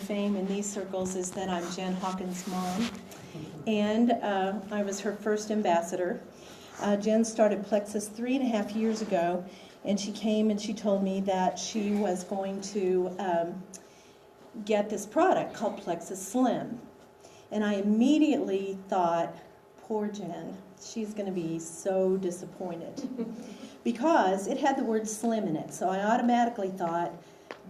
fame in these circles is that I'm Jenn Hawkins' mom, and I was her first ambassador. Jenn started Plexus 3.5 years ago, and she came and she told me that she was going to get this product called Plexus Slim. And I immediately thought, poor Jenn, she's going to be so disappointed. Because it had the word slim in it, so I automatically thought,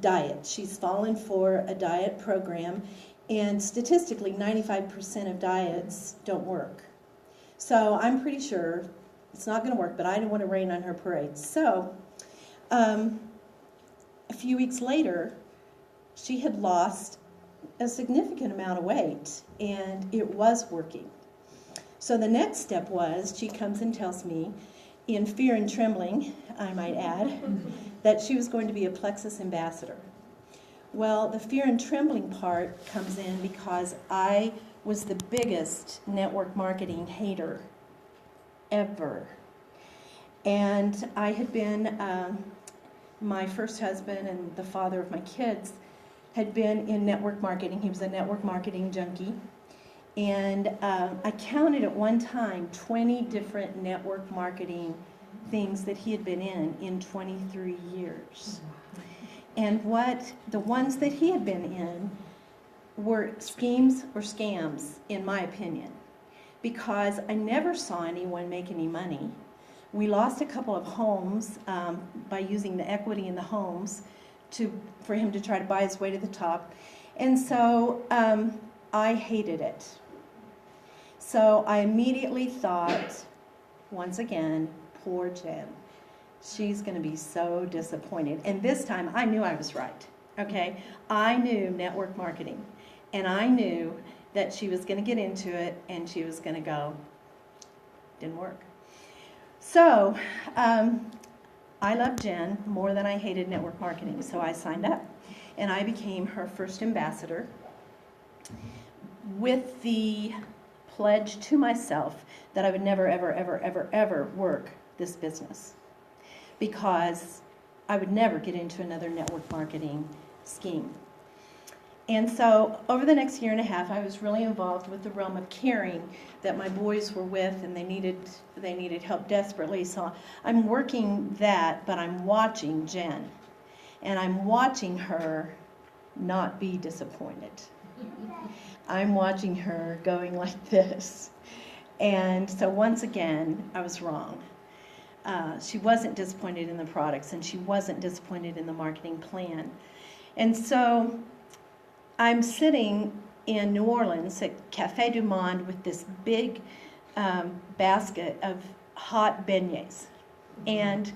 diet. She's fallen for a diet program, and statistically 95% of diets don't work. So I'm pretty sure it's not going to work, but I didn't want to rain on her parade. So a few weeks later, she had lost a significant amount of weight, and it was working. So the next step was she comes and tells me, in fear and trembling, I might add, that she was going to be a Plexus ambassador. Well, the fear and trembling part comes in because I was the biggest network marketing hater ever. And I had been, my first husband and the father of my kids had been in network marketing. He was a network marketing junkie. And I counted at one time 20 different network marketing things that he had been in 23 years. And the ones that he had been in were schemes or scams, in my opinion, because I never saw anyone make any money. We lost a couple of homes by using the equity in the homes for him to try to buy his way to the top. And so I hated it. So I immediately thought, once again, poor Jenn. She's going to be so disappointed. And this time I knew I was right, okay? I knew network marketing. And I knew that she was going to get into it and she was going to go. Didn't work. So I loved Jenn more than I hated network marketing. So I signed up. And I became her first ambassador with the pledge to myself that I would never, ever, ever, ever, ever work this business, because I would never get into another network marketing scheme. And so over the next 1.5 years, I was really involved with the realm of caring that my boys were with, and they needed help desperately. So I'm working that, but I'm watching Jenn, and I'm watching her not be disappointed. I'm watching her going like this. And so once again, I was wrong. She wasn't disappointed in the products, and she wasn't disappointed in the marketing plan. And so I'm sitting in New Orleans at Café du Monde with this big basket of hot beignets. And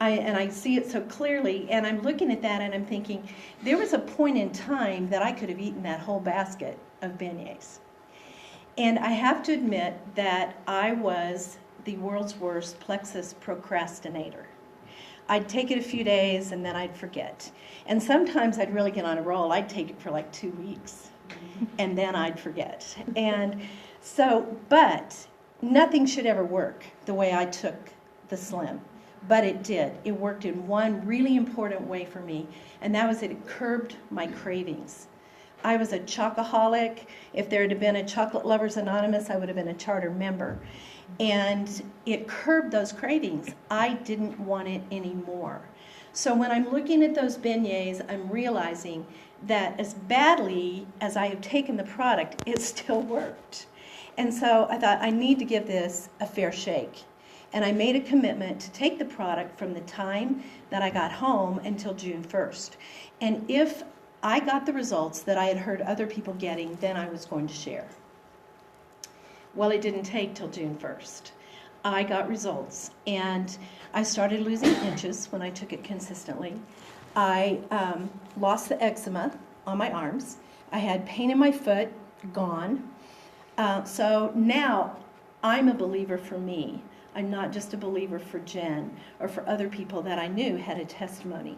I see it so clearly, and I'm looking at that and I'm thinking, there was a point in time that I could have eaten that whole basket of beignets. And I have to admit that I was the world's worst Plexus procrastinator. I'd take it a few days and then I'd forget. And sometimes I'd really get on a roll. I'd take it for like 2 weeks and then I'd forget. And so, but nothing should ever work the way I took the Slim. But it did. It worked in one really important way for me, and that was that it curbed my cravings. I was a chocoholic. If there had been a Chocolate Lovers Anonymous, I would have been a charter member. And it curbed those cravings. I didn't want it anymore. So when I'm looking at those beignets, I'm realizing that as badly as I have taken the product, it still worked. And so I thought, I need to give this a fair shake. And I made a commitment to take the product from the time that I got home until June 1st. And if I got the results that I had heard other people getting, then I was going to share. Well, it didn't take till June 1st. I got results, and I started losing inches when I took it consistently. I lost the eczema on my arms. I had pain in my foot, gone. So now I'm a believer for me. I'm not just a believer for Jenn or for other people that I knew had a testimony.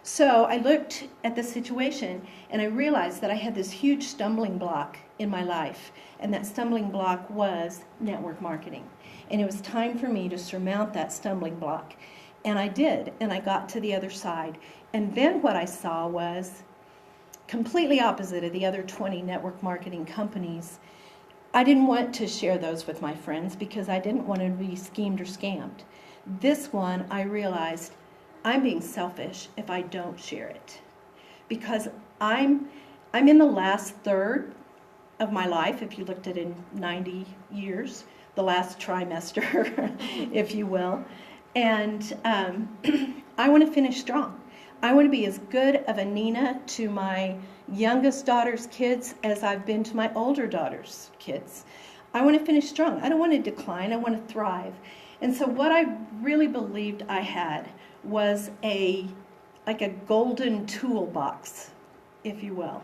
So I looked at the situation and I realized that I had this huge stumbling block in my life, and that stumbling block was network marketing. And it was time for me to surmount that stumbling block. And I did, and I got to the other side. And then what I saw was completely opposite of the other 20 network marketing companies, I didn't want to share those with my friends because I didn't want to be schemed or scammed. This one, I realized I'm being selfish if I don't share it, because I'm in the last third of my life, if you looked at it in 90 years, the last trimester, if you will, and I want to finish strong. I want to be as good of a Nina to my youngest daughter's kids as I've been to my older daughter's kids. I want to finish strong. I don't want to decline. I want to thrive. And so what I really believed I had was like a golden toolbox, if you will.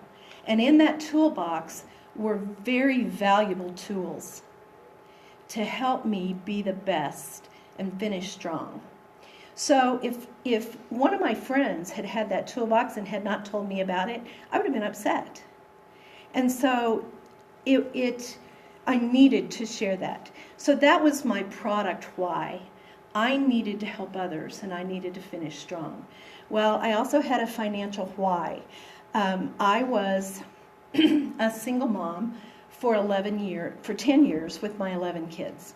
And in that toolbox were very valuable tools to help me be the best and finish strong. So if one of my friends had had that toolbox and had not told me about it, I would have been upset. And so I needed to share that. So that was my product why. I needed to help others and I needed to finish strong. Well, I also had a financial why. I was a single mom for 10 years with my 11 kids.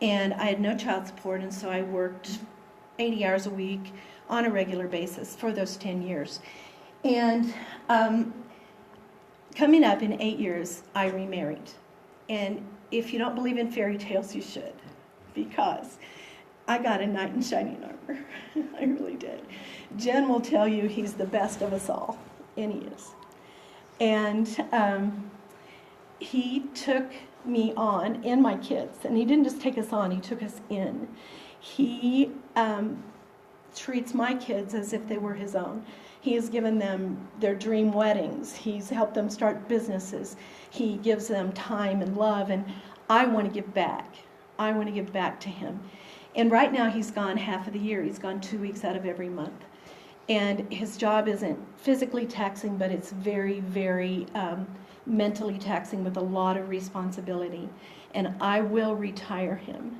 And I had no child support, and so I worked 80 hours a week on a regular basis for those 10 years. And coming up in 8 years, I remarried. And if you don't believe in fairy tales, you should, because I got a knight in shining armor. I really did. Jenn will tell you he's the best of us all, and he is. And he took me on and my kids, and he didn't just take us on, he took us in. He treats my kids as if they were his own. He has given them their dream weddings. He's helped them start businesses. He gives them time and love, and I want to give back. I want to give back to him. And right now he's gone half of the year. He's gone 2 weeks out of every month. And his job isn't physically taxing, but it's very, very mentally taxing with a lot of responsibility. And I will retire him.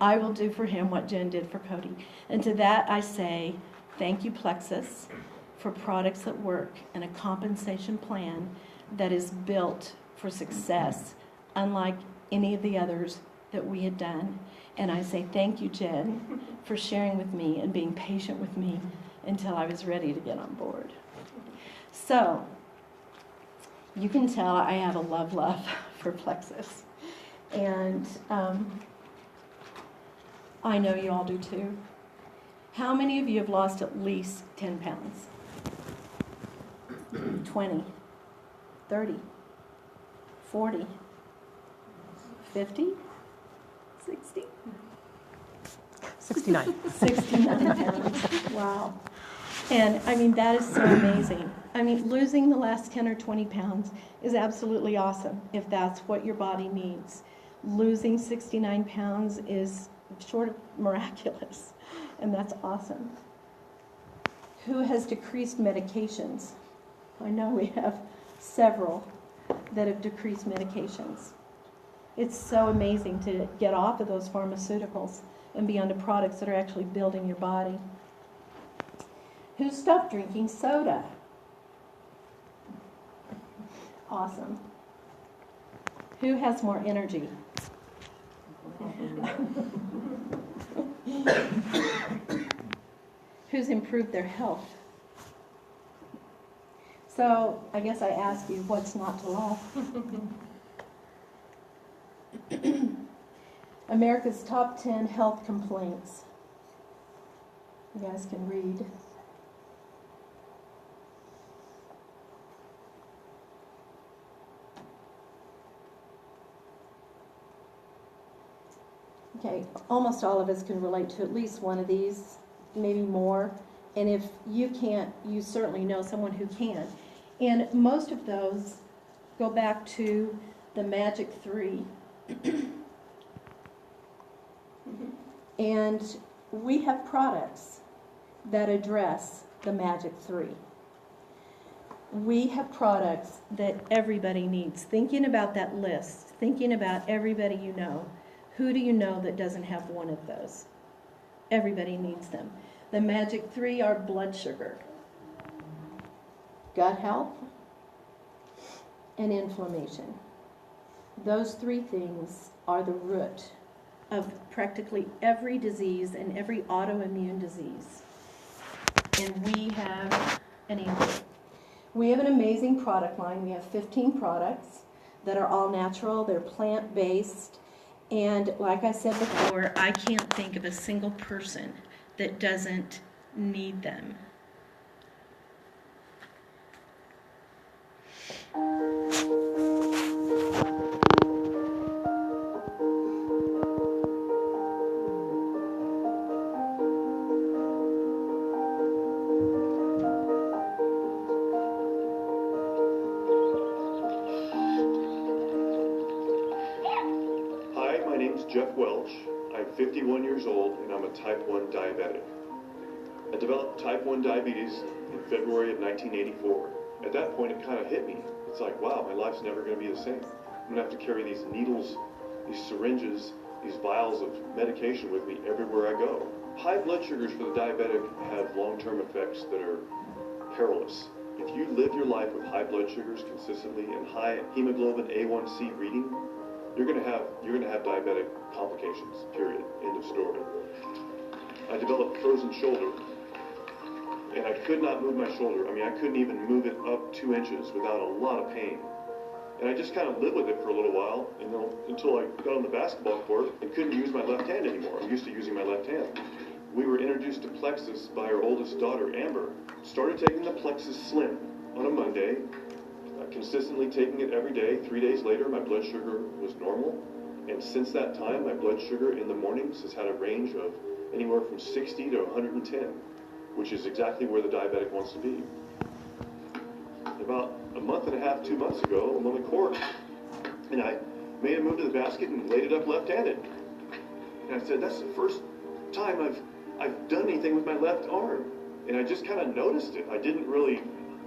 I will do for him what Jenn did for Cody. And to that I say, thank you, Plexus, for products that work and a compensation plan that is built for success, unlike any of the others that we had done. And I say thank you, Jenn, for sharing with me and being patient with me until I was ready to get on board. So, you can tell I have a love for Plexus. And I know you all do too. How many of you have lost at least 10 pounds? 20, 30, 40, 50, 60? 69. 69 pounds. Wow. And I mean, that is so amazing. I mean, losing the last 10 or 20 pounds is absolutely awesome if that's what your body needs. Losing 69 pounds is short of miraculous, and that's awesome. Who has decreased medications? I know we have several that have decreased medications. It's so amazing to get off of those pharmaceuticals and be onto products that are actually building your body. Who stopped drinking soda? Awesome. Who has more energy? Who's improved their health? So I guess I ask you, what's not to love? America's top 10 health complaints. You guys can read. Okay, almost all of us can relate to at least one of these, maybe more. And if you can't, you certainly know someone who can. And most of those go back to the magic 3. And we have products that address the magic 3. We have products that everybody needs. Thinking about that list, thinking about everybody you know. Who do you know that doesn't have one of those? Everybody needs them. The magic 3 are blood sugar, gut health, and inflammation. Those three things are the root of practically every disease and every autoimmune disease. And we have an answer. We have an amazing product line. We have 15 products that are all natural. They're plant-based. And like I said before, I can't think of a single person that doesn't need them. Jeff Welch. I'm 51 years old and I'm a type 1 diabetic. I developed type 1 diabetes in February of 1984. At that point it kind of hit me. It's like, wow, my life's never going to be the same. I'm going to have to carry these needles, these syringes, these vials of medication with me everywhere I go. High blood sugars for the diabetic have long-term effects that are perilous. If you live your life with high blood sugars consistently and high hemoglobin A1C reading, you're going to have diabetic complications, period, end of story. I developed frozen shoulder, and I could not move my shoulder. I mean, I couldn't even move it up 2 inches without a lot of pain. And I just kind of lived with it for a little while, until I got on the basketball court and couldn't use my left hand anymore. I'm used to using my left hand. We were introduced to Plexus by our oldest daughter, Amber. Started taking the Plexus Slim on a Monday. Consistently taking it every day. 3 days later, my blood sugar was normal. And since that time, my blood sugar in the mornings has had a range of anywhere from 60 to 110, which is exactly where the diabetic wants to be. About a month and a half, 2 months ago, I'm on the court, and I made a move to the basket and laid it up left-handed. And I said, that's the first time I've done anything with my left arm. And I just kind of noticed it.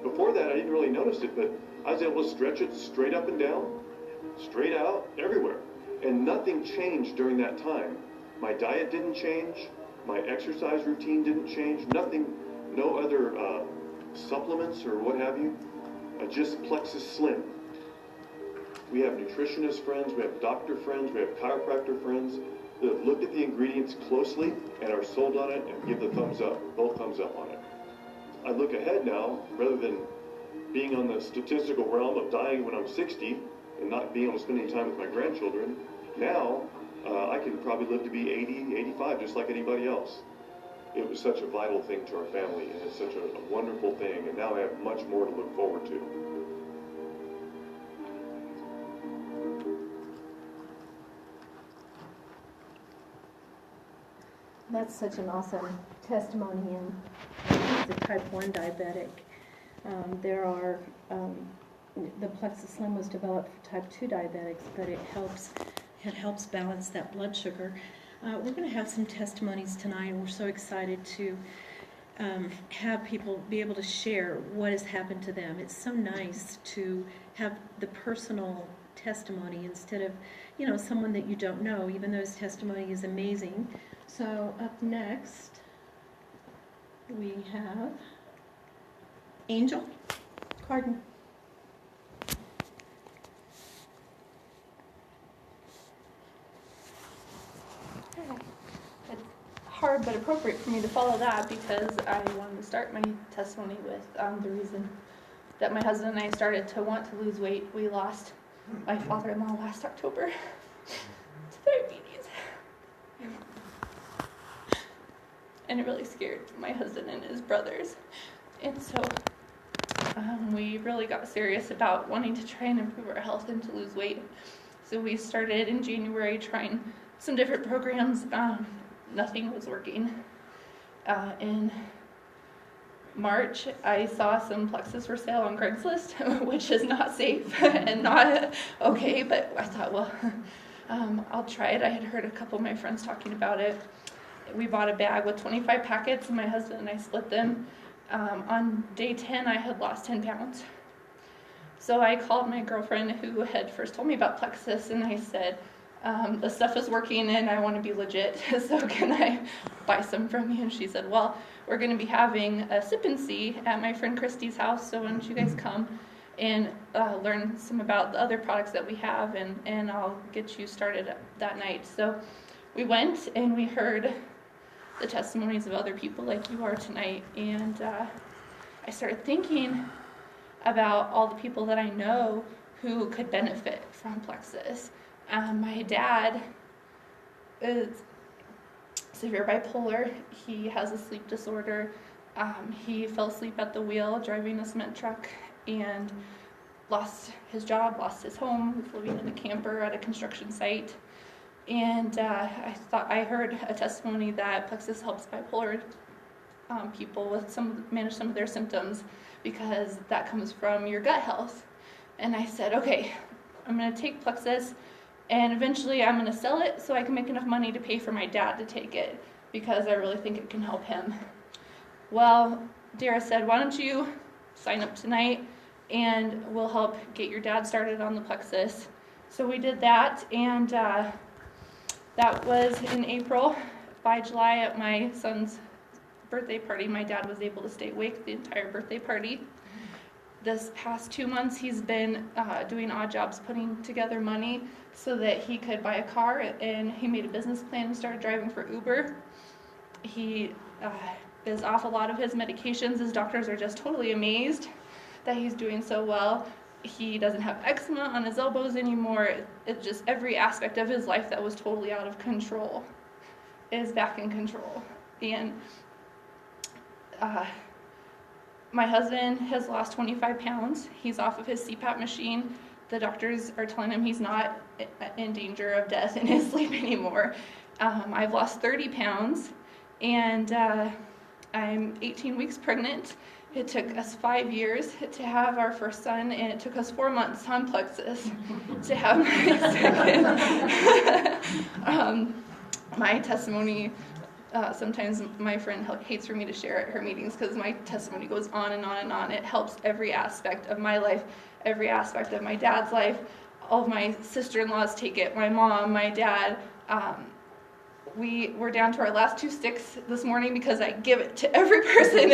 Before that, I didn't really notice it, but I was able to stretch it straight up and down, straight out, everywhere. And nothing changed during that time. My diet didn't change. My exercise routine didn't change. Nothing, no other supplements or what have you. Just Plexus Slim. We have nutritionist friends, we have doctor friends, we have chiropractor friends that have looked at the ingredients closely and are sold on it and give the thumbs up, both thumbs up on it. I look ahead now, rather than being on the statistical realm of dying when I'm 60 and not being able to spend any time with my grandchildren, now I can probably live to be 80, 85, just like anybody else. It was such a vital thing to our family, and it's such a wonderful thing, and now I have much more to look forward to. That's such an awesome testimony, and the type 1 diabetic. The Plexus Slim was developed for type 2 diabetics, but it helps balance that blood sugar. We're going to have some testimonies tonight, and we're so excited to have people be able to share what has happened to them. It's so nice to have the personal testimony instead of, someone that you don't know, even though his testimony is amazing. So up next, we have Angel Carden. It's hard but appropriate for me to follow that because I wanted to start my testimony with the reason that my husband and I started to want to lose weight. We lost my father-in-law last October to diabetes. And it really scared my husband and his brothers. And so we really got serious about wanting to try and improve our health and to lose weight. So we started in January trying some different programs. Nothing was working. In March, I saw some Plexus for sale on Craigslist, which is not safe and not okay, but I thought, well, I'll try it. I had heard a couple of my friends talking about it. We bought a bag with 25 packets, and my husband and I split them. On day 10, I had lost 10 pounds. So I called my girlfriend who had first told me about Plexus, and I said, the stuff is working and I want to be legit, so can I buy some from you? And she said, well, we're going to be having a sip and see at my friend Kristi's house, so why don't you guys come and learn some about the other products that we have, and I'll get you started that night. So we went and we heard the testimonies of other people like you are tonight, and I started thinking about all the people that I know who could benefit from Plexus. My dad is severe bipolar. He has a sleep disorder. He fell asleep at the wheel driving a cement truck and lost his job, lost his home, was living in a camper at a construction site. And I heard a testimony that Plexus helps bipolar people with manage some of their symptoms, because that comes from your gut health. And I said, okay, I'm going to take Plexus, and eventually I'm going to sell it so I can make enough money to pay for my dad to take it, because I really think it can help him. Well, Dara said, why don't you sign up tonight and we'll help get your dad started on the Plexus. So we did that, and that was in April. By July, at my son's birthday party, my dad was able to stay awake the entire birthday party. This past 2 months, he's been doing odd jobs, putting together money so that he could buy a car, and he made a business plan and started driving for Uber. He is off a lot of his medications. His doctors are just totally amazed that he's doing so well. He doesn't have eczema on his elbows anymore. It's just every aspect of his life that was totally out of control is back in control. And my husband has lost 25 pounds. He's off of his CPAP machine. The doctors are telling him he's not in danger of death in his sleep anymore. I've lost 30 pounds, and I'm 18 weeks pregnant. It took us 5 years to have our first son, and it took us 4 months on Plexus to have my second. My testimony, sometimes my friend hates for me to share at her meetings because my testimony goes on and on and on. It helps every aspect of my life, every aspect of my dad's life. All of my sister-in-laws take it, my mom, my dad. We were down to our last 2 sticks this morning because I give it to every person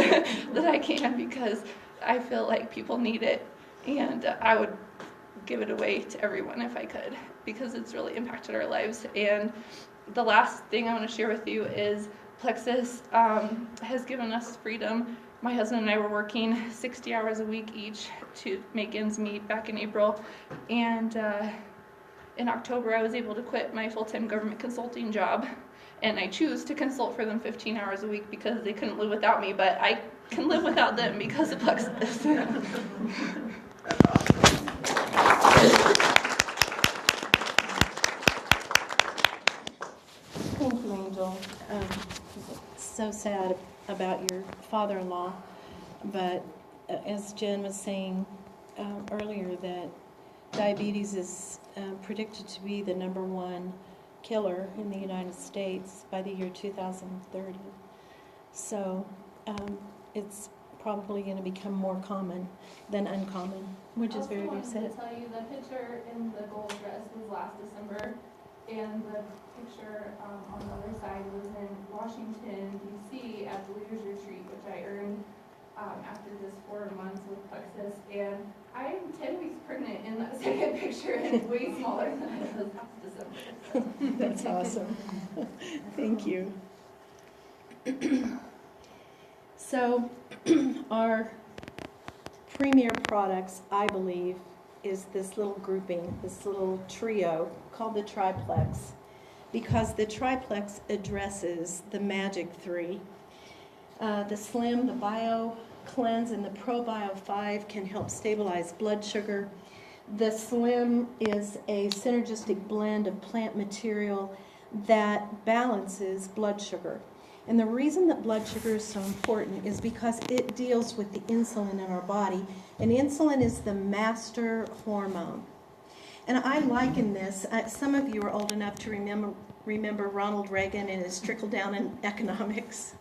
that I can, because I feel like people need it, and I would give it away to everyone if I could, because it's really impacted our lives. And the last thing I want to share with you is Plexus has given us freedom. My husband and I were working 60 hours a week each to make ends meet back in April, and in October I was able to quit my full-time government consulting job, and I choose to consult for them 15 hours a week because they couldn't live without me, but I can live without them because of Plexus. Thank you, Angel. So sad about your father-in-law, but as Jenn was saying earlier, that diabetes is predicted to be the #1 killer in the United States by the year 2030. So it's probably going to become more common than uncommon, which is very, very sad. I also wanted to tell you the picture in the gold dress was last December, and the picture on the other side was in Washington, D.C. at the Leaders Retreat, which I earned after just 4 months with Plexus. And I'm 10 weeks pregnant in that second picture, and way smaller than I was last December. So. That's awesome. Thank you. So our premier products, I believe, is this little grouping, this little trio called the triplex, because the triplex addresses the magic 3. The Slim, the Bio Cleanse, and the Pro Bio 5 can help stabilize blood sugar. The Slim is a synergistic blend of plant material that balances blood sugar. And the reason that blood sugar is so important is because it deals with the insulin in our body. And insulin is the master hormone. And I liken this, some of you are old enough to remember Ronald Reagan and his trickle down in economics.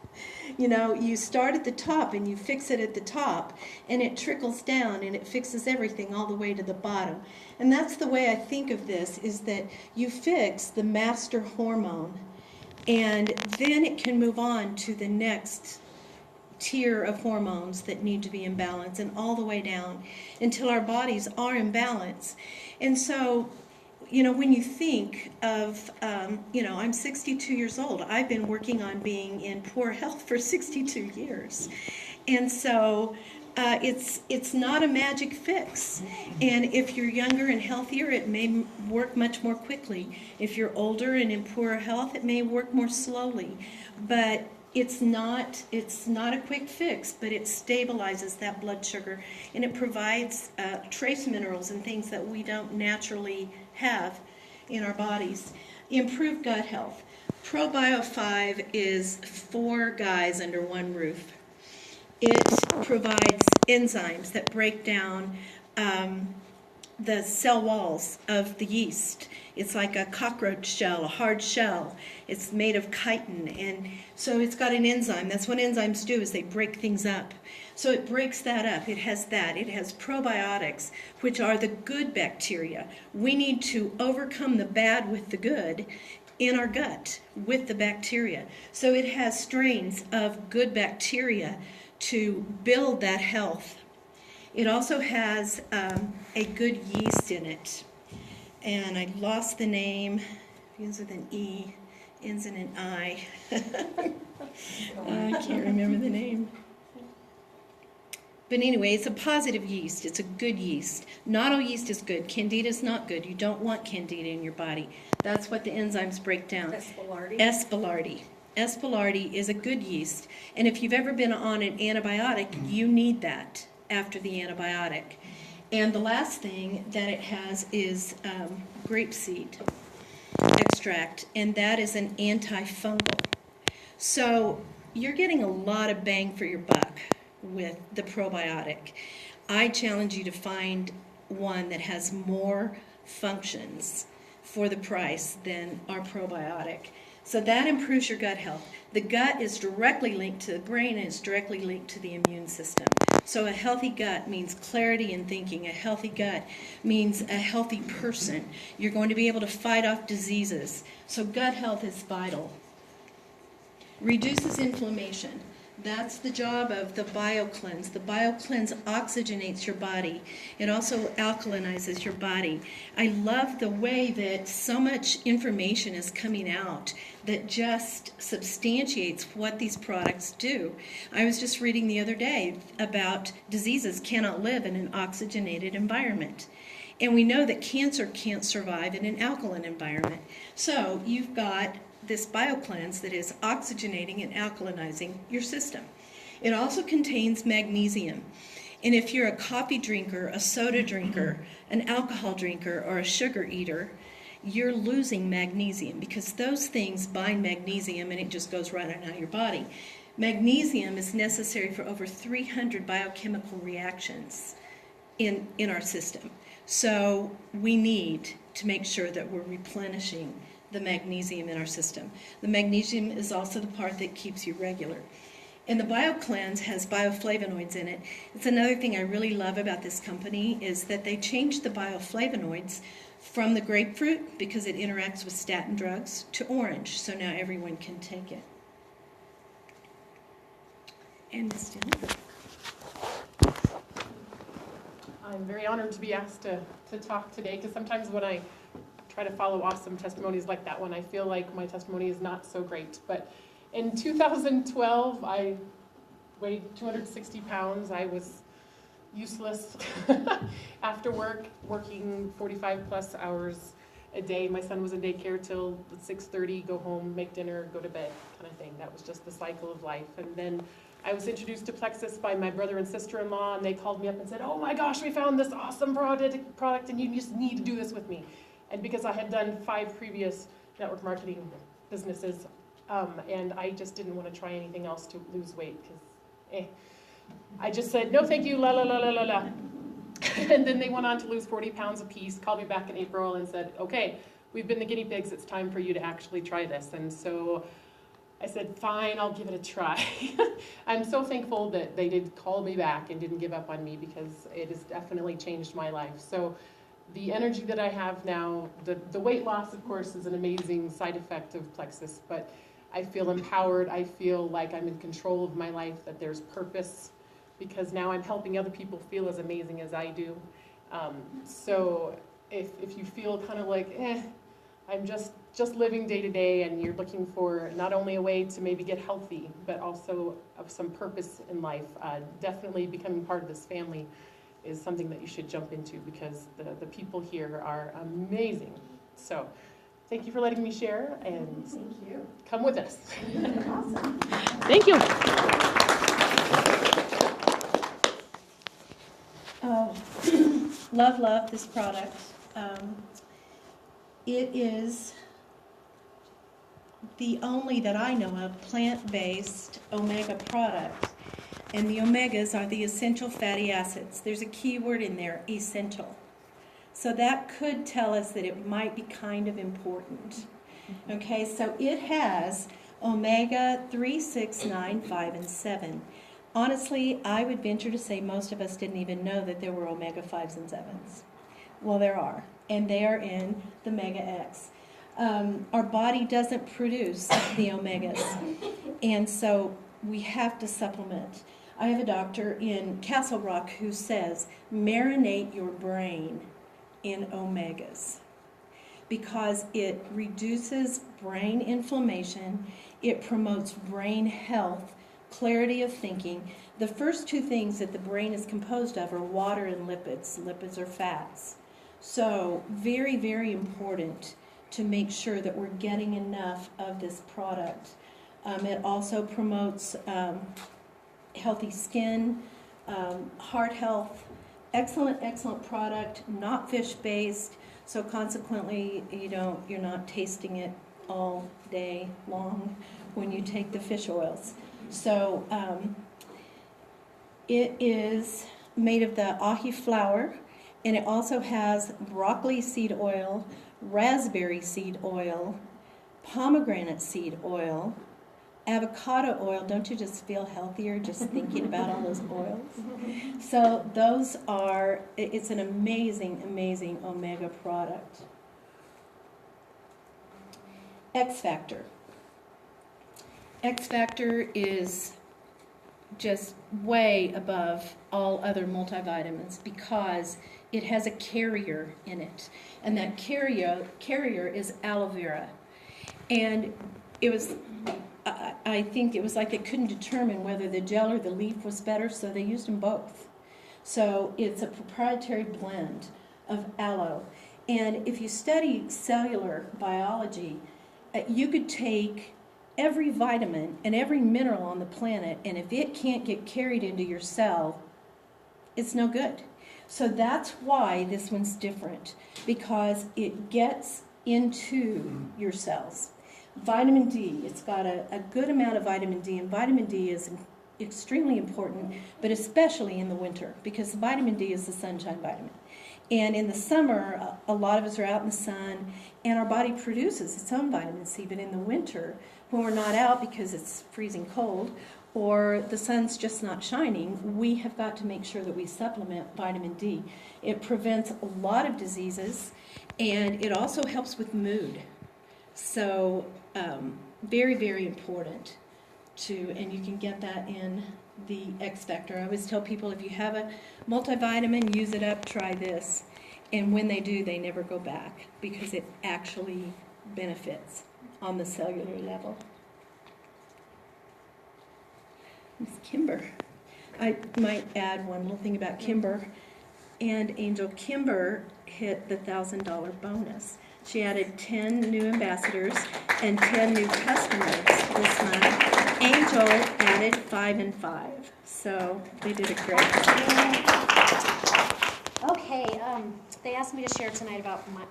You know, you start at the top and you fix it at the top, and it trickles down and it fixes everything all the way to the bottom. And that's the way I think of this, is that you fix the master hormone, and then it can move on to the next tier of hormones that need to be in balance, and all the way down until our bodies are in balance. And so, you know, when you think of, you know, I'm 62 years old. I've been working on being in poor health for 62 years. And so it's not a magic fix. And if you're younger and healthier, it may work much more quickly. If you're older and in poorer health, it may work more slowly. But it's not a quick fix, but it stabilizes that blood sugar, and it provides trace minerals and things that we don't naturally have in our bodies. Improved gut health. ProBio 5 is 4 guys under one roof. It provides enzymes that break down the cell walls of the yeast. It's like a cockroach shell, a hard shell. It's made of chitin, and so it's got an enzyme. That's what enzymes do, is they break things up. So it breaks that up. It has that. It has probiotics, which are the good bacteria. We need to overcome the bad with the good in our gut with the bacteria. So it has strains of good bacteria to build that health. It also has a good yeast in it. And I lost the name. Begins with an E, ends in an I. I can't remember the name. But anyway, it's a positive yeast. It's a good yeast. Not all yeast is good. Candida is not good. You don't want candida in your body. That's what the enzymes break down. S. boulardii is a good yeast. And if you've ever been on an antibiotic, you need that after the antibiotic. And the last thing that it has is grapeseed extract, and that is an antifungal. So you're getting a lot of bang for your buck with the probiotic. I challenge you to find one that has more functions for the price than our probiotic. So that improves your gut health. The gut is directly linked to the brain, and it's directly linked to the immune system. So a healthy gut means clarity in thinking. A healthy gut means a healthy person. You're going to be able to fight off diseases. So gut health is vital. Reduces inflammation. That's the job of the BioCleanse. The BioCleanse oxygenates your body. It also alkalinizes your body. I love the way that so much information is coming out that just substantiates what these products do. I was just reading the other day about diseases cannot live in an oxygenated environment. And we know that cancer can't survive in an alkaline environment. So you've got this BioCleanse that is oxygenating and alkalinizing your system. It also contains magnesium. And if you're a coffee drinker, a soda drinker, an alcohol drinker, or a sugar eater, you're losing magnesium, because those things bind magnesium and it just goes right on out of your body. Magnesium is necessary for over 300 biochemical reactions in our system. So we need to make sure that we're replenishing the magnesium in our system. The magnesium is also the part that keeps you regular. And the BioCleanse has bioflavonoids in it. It's another thing I really love about this company, is that they changed the bioflavonoids from the grapefruit, because it interacts with statin drugs, to orange. So now everyone can take it. And Ms. Jenn. I'm very honored to be asked to talk today, because sometimes when I try to follow awesome testimonies like that one, I feel like my testimony is not so great. But in 2012, I weighed 260 pounds. I was useless after work, working 45 plus hours a day. My son was in daycare till 6:30, go home, make dinner, go to bed, kind of thing. That was just the cycle of life. And then I was introduced to Plexus by my brother and sister-in-law, and they called me up and said, "Oh my gosh, we found this awesome product, and you just need to do this with me." And because I had done 5 previous network marketing businesses, and I just didn't want to try anything else to lose weight, because I just said, "No, thank you, la la la la la la." And then they went on to lose 40 pounds apiece, called me back in April and said, "Okay, we've been the guinea pigs, it's time for you to actually try this." And so I said, fine, I'll give it a try. I'm so thankful that they did call me back and didn't give up on me, because it has definitely changed my life. So the energy that I have now, the weight loss, of course, is an amazing side effect of Plexus, but I feel empowered. I feel like I'm in control of my life, that there's purpose, because now I'm helping other people feel as amazing as I do. So if you feel kind of like, I'm just living day to day, and you're looking for not only a way to maybe get healthy, but also of some purpose in life, definitely becoming part of this family is something that you should jump into, because the people here are amazing. So thank you for letting me share, and Thank you. come with us. Awesome. Thank you. Oh, love this product. It is the only that I know of plant-based omega product. And the omegas are the essential fatty acids. There's a key word in there, essential. So that could tell us that it might be kind of important. Okay, so it has omega 3, 6, 9, 5, and 7. Honestly, I would venture to say most of us didn't even know that there were omega 5s and 7s. Well, there are, and they are in the Mega X. Our body doesn't produce the omegas, and so we have to supplement. I have a doctor in Castle Rock who says, marinate your brain in omegas, because it reduces brain inflammation, it promotes brain health, clarity of thinking. The first two things that the brain is composed of are water and lipids. Lipids are fats. So very, very important to make sure that we're getting enough of this product. It also promotes healthy skin, heart health. Excellent product, not fish-based, so consequently you're not tasting it all day long when you take the fish oils. So it is made of the ahi flour, and it also has broccoli seed oil, raspberry seed oil, pomegranate seed oil, avocado oil. Don't you just feel healthier just thinking about all those oils? So it's an amazing omega product. X Factor. X Factor is just way above all other multivitamins because it has a carrier in it. And that carrier is aloe vera. And I think it was like they couldn't determine whether the gel or the leaf was better, so they used them both. So it's a proprietary blend of aloe. And if you study cellular biology, you could take every vitamin and every mineral on the planet, and if it can't get carried into your cell, it's no good. So that's why this one's different, because it gets into your cells. Vitamin D, it's got a good amount of vitamin D, and vitamin D is extremely important, but especially in the winter, because vitamin D is the sunshine vitamin. And in the summer, a lot of us are out in the sun, and our body produces its own vitamin C, but in the winter, when we're not out because it's freezing cold, or the sun's just not shining, we have got to make sure that we supplement vitamin D. It prevents a lot of diseases, and it also helps with mood. So very, very important and you can get that in the X Factor. I always tell people, if you have a multivitamin, use it up, try this. And when they do, they never go back, because it actually benefits on the cellular level. Miss Kimber. I might add one little thing about Kimber and Angel. Kimber hit the $1,000 bonus. She added 10 new ambassadors and 10 new customers this month. Angel added 5 and 5. So they did a great job. Okay, they asked me to share tonight about my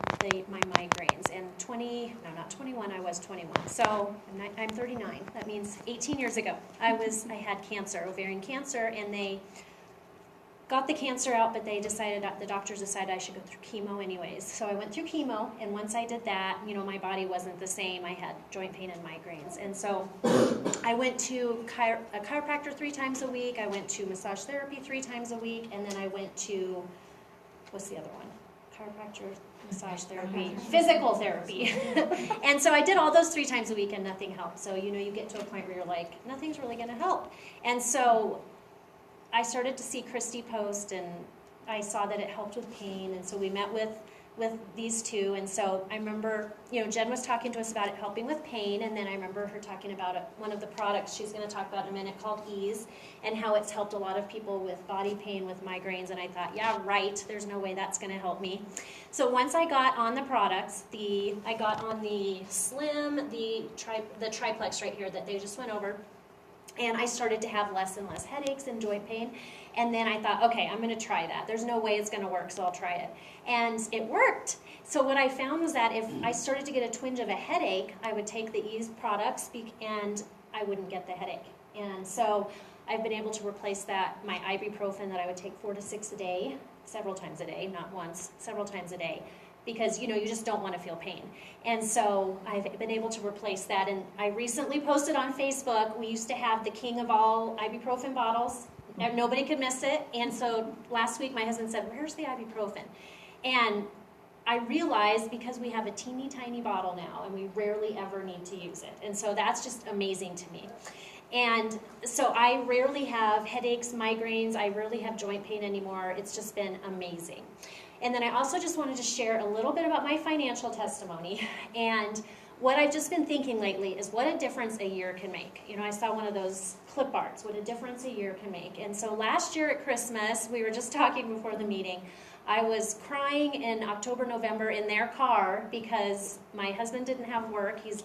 migraines. And not 21, I was 21. So I'm 39. That means 18 years ago, I had cancer, ovarian cancer, and they got the cancer out, but the doctors decided I should go through chemo anyways. So I went through chemo, and once I did that, my body wasn't the same. I had joint pain and migraines. And so I went to a chiropractor 3 times a week. I went to massage therapy 3 times a week. And then I went to, what's the other one? Chiropractor, massage therapy, physical therapy. And so I did all those 3 times a week, and nothing helped. So, you get to a point where you're like, nothing's really going to help. And so I started to see Kristi post, and I saw that it helped with pain, and so we met with these 2, and so I remember, Jenn was talking to us about it helping with pain, and then I remember her talking about one of the products she's going to talk about in a minute called Ease, and how it's helped a lot of people with body pain, with migraines, and I thought, yeah, right, there's no way that's going to help me. So once I got on the products, I got on the Slim, the Triplex right here that they just went over, and I started to have less and less headaches and joint pain. And then I thought, okay, I'm going to try that. There's no way it's going to work, so I'll try it. And it worked. So what I found was that if I started to get a twinge of a headache, I would take the Ease products and I wouldn't get the headache. And so I've been able to replace my ibuprofen that I would take 4 to 6 a day, several times a day, not once, several times a day. Because, you just don't want to feel pain. And so I've been able to replace that. And I recently posted on Facebook, we used to have the king of all ibuprofen bottles. Nobody could miss it. And so last week my husband said, where's the ibuprofen? And I realized because we have a teeny tiny bottle now and we rarely ever need to use it. And so that's just amazing to me. And so I rarely have headaches, migraines. I rarely have joint pain anymore. It's just been amazing. And then I also just wanted to share a little bit about my financial testimony. And what I've just been thinking lately is what a difference a year can make. I saw one of those clip arts, what a difference a year can make. And so last year at Christmas, we were just talking before the meeting, I was crying in October, November in their car because my husband didn't have work. He's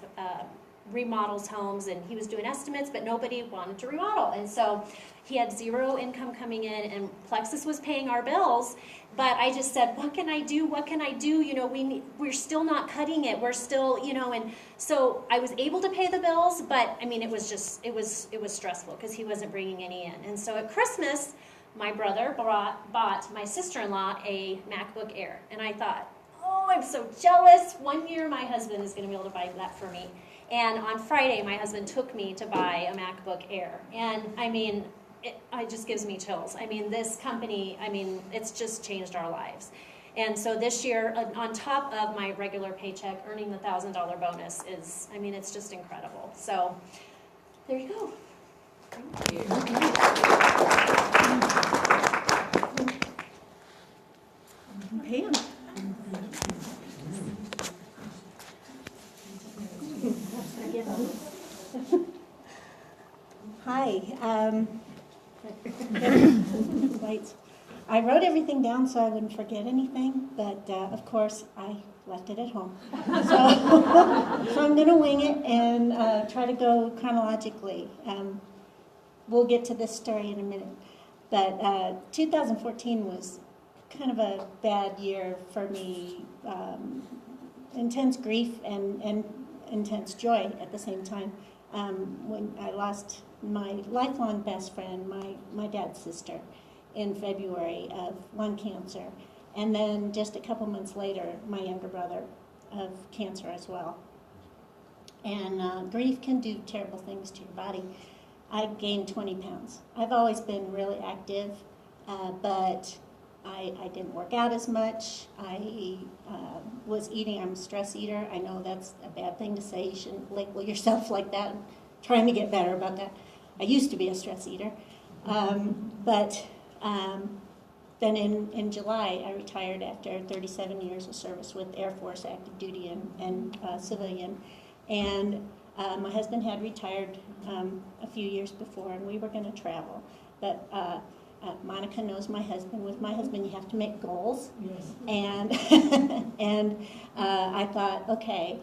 remodels homes, and he was doing estimates, but nobody wanted to remodel. And so he had 0 income coming in, and Plexus was paying our bills. But I just said, what can I do? What can I do? We're still not cutting it. We're still, and so I was able to pay the bills, but I mean, it was stressful because he wasn't bringing any in. And so at Christmas, my brother bought my sister-in-law a MacBook Air. And I thought, oh, I'm so jealous. One year my husband is going to be able to buy that for me. And on Friday, my husband took me to buy a MacBook Air. And I mean, it just gives me chills. I mean, this company, it's just changed our lives. And so this year, on top of my regular paycheck, earning the $1,000 bonus is, it's just incredible. So there you go. Thank you. Pam. Hi. Wait. I wrote everything down so I wouldn't forget anything, but of course I left it at home. So I'm going to wing it and try to go chronologically. We'll get to this story in a minute. But 2014 was kind of a bad year for me. Intense grief and intense joy at the same time. When I lost my lifelong best friend, my dad's sister, in February of lung cancer. And then just a couple months later, my younger brother of cancer as well. And grief can do terrible things to your body. I gained 20 pounds. I've always been really active, but I didn't work out as much. I was eating, I'm a stress eater. I know that's a bad thing to say. You shouldn't label yourself like that. I'm trying to get better about that. I used to be a stress eater. Then in July, I retired after 37 years of service with Air Force, active duty and civilian. And my husband had retired a few years before, and we were going to travel. But Monica knows my husband. With my husband, you have to make goals. Yes. And I thought, okay,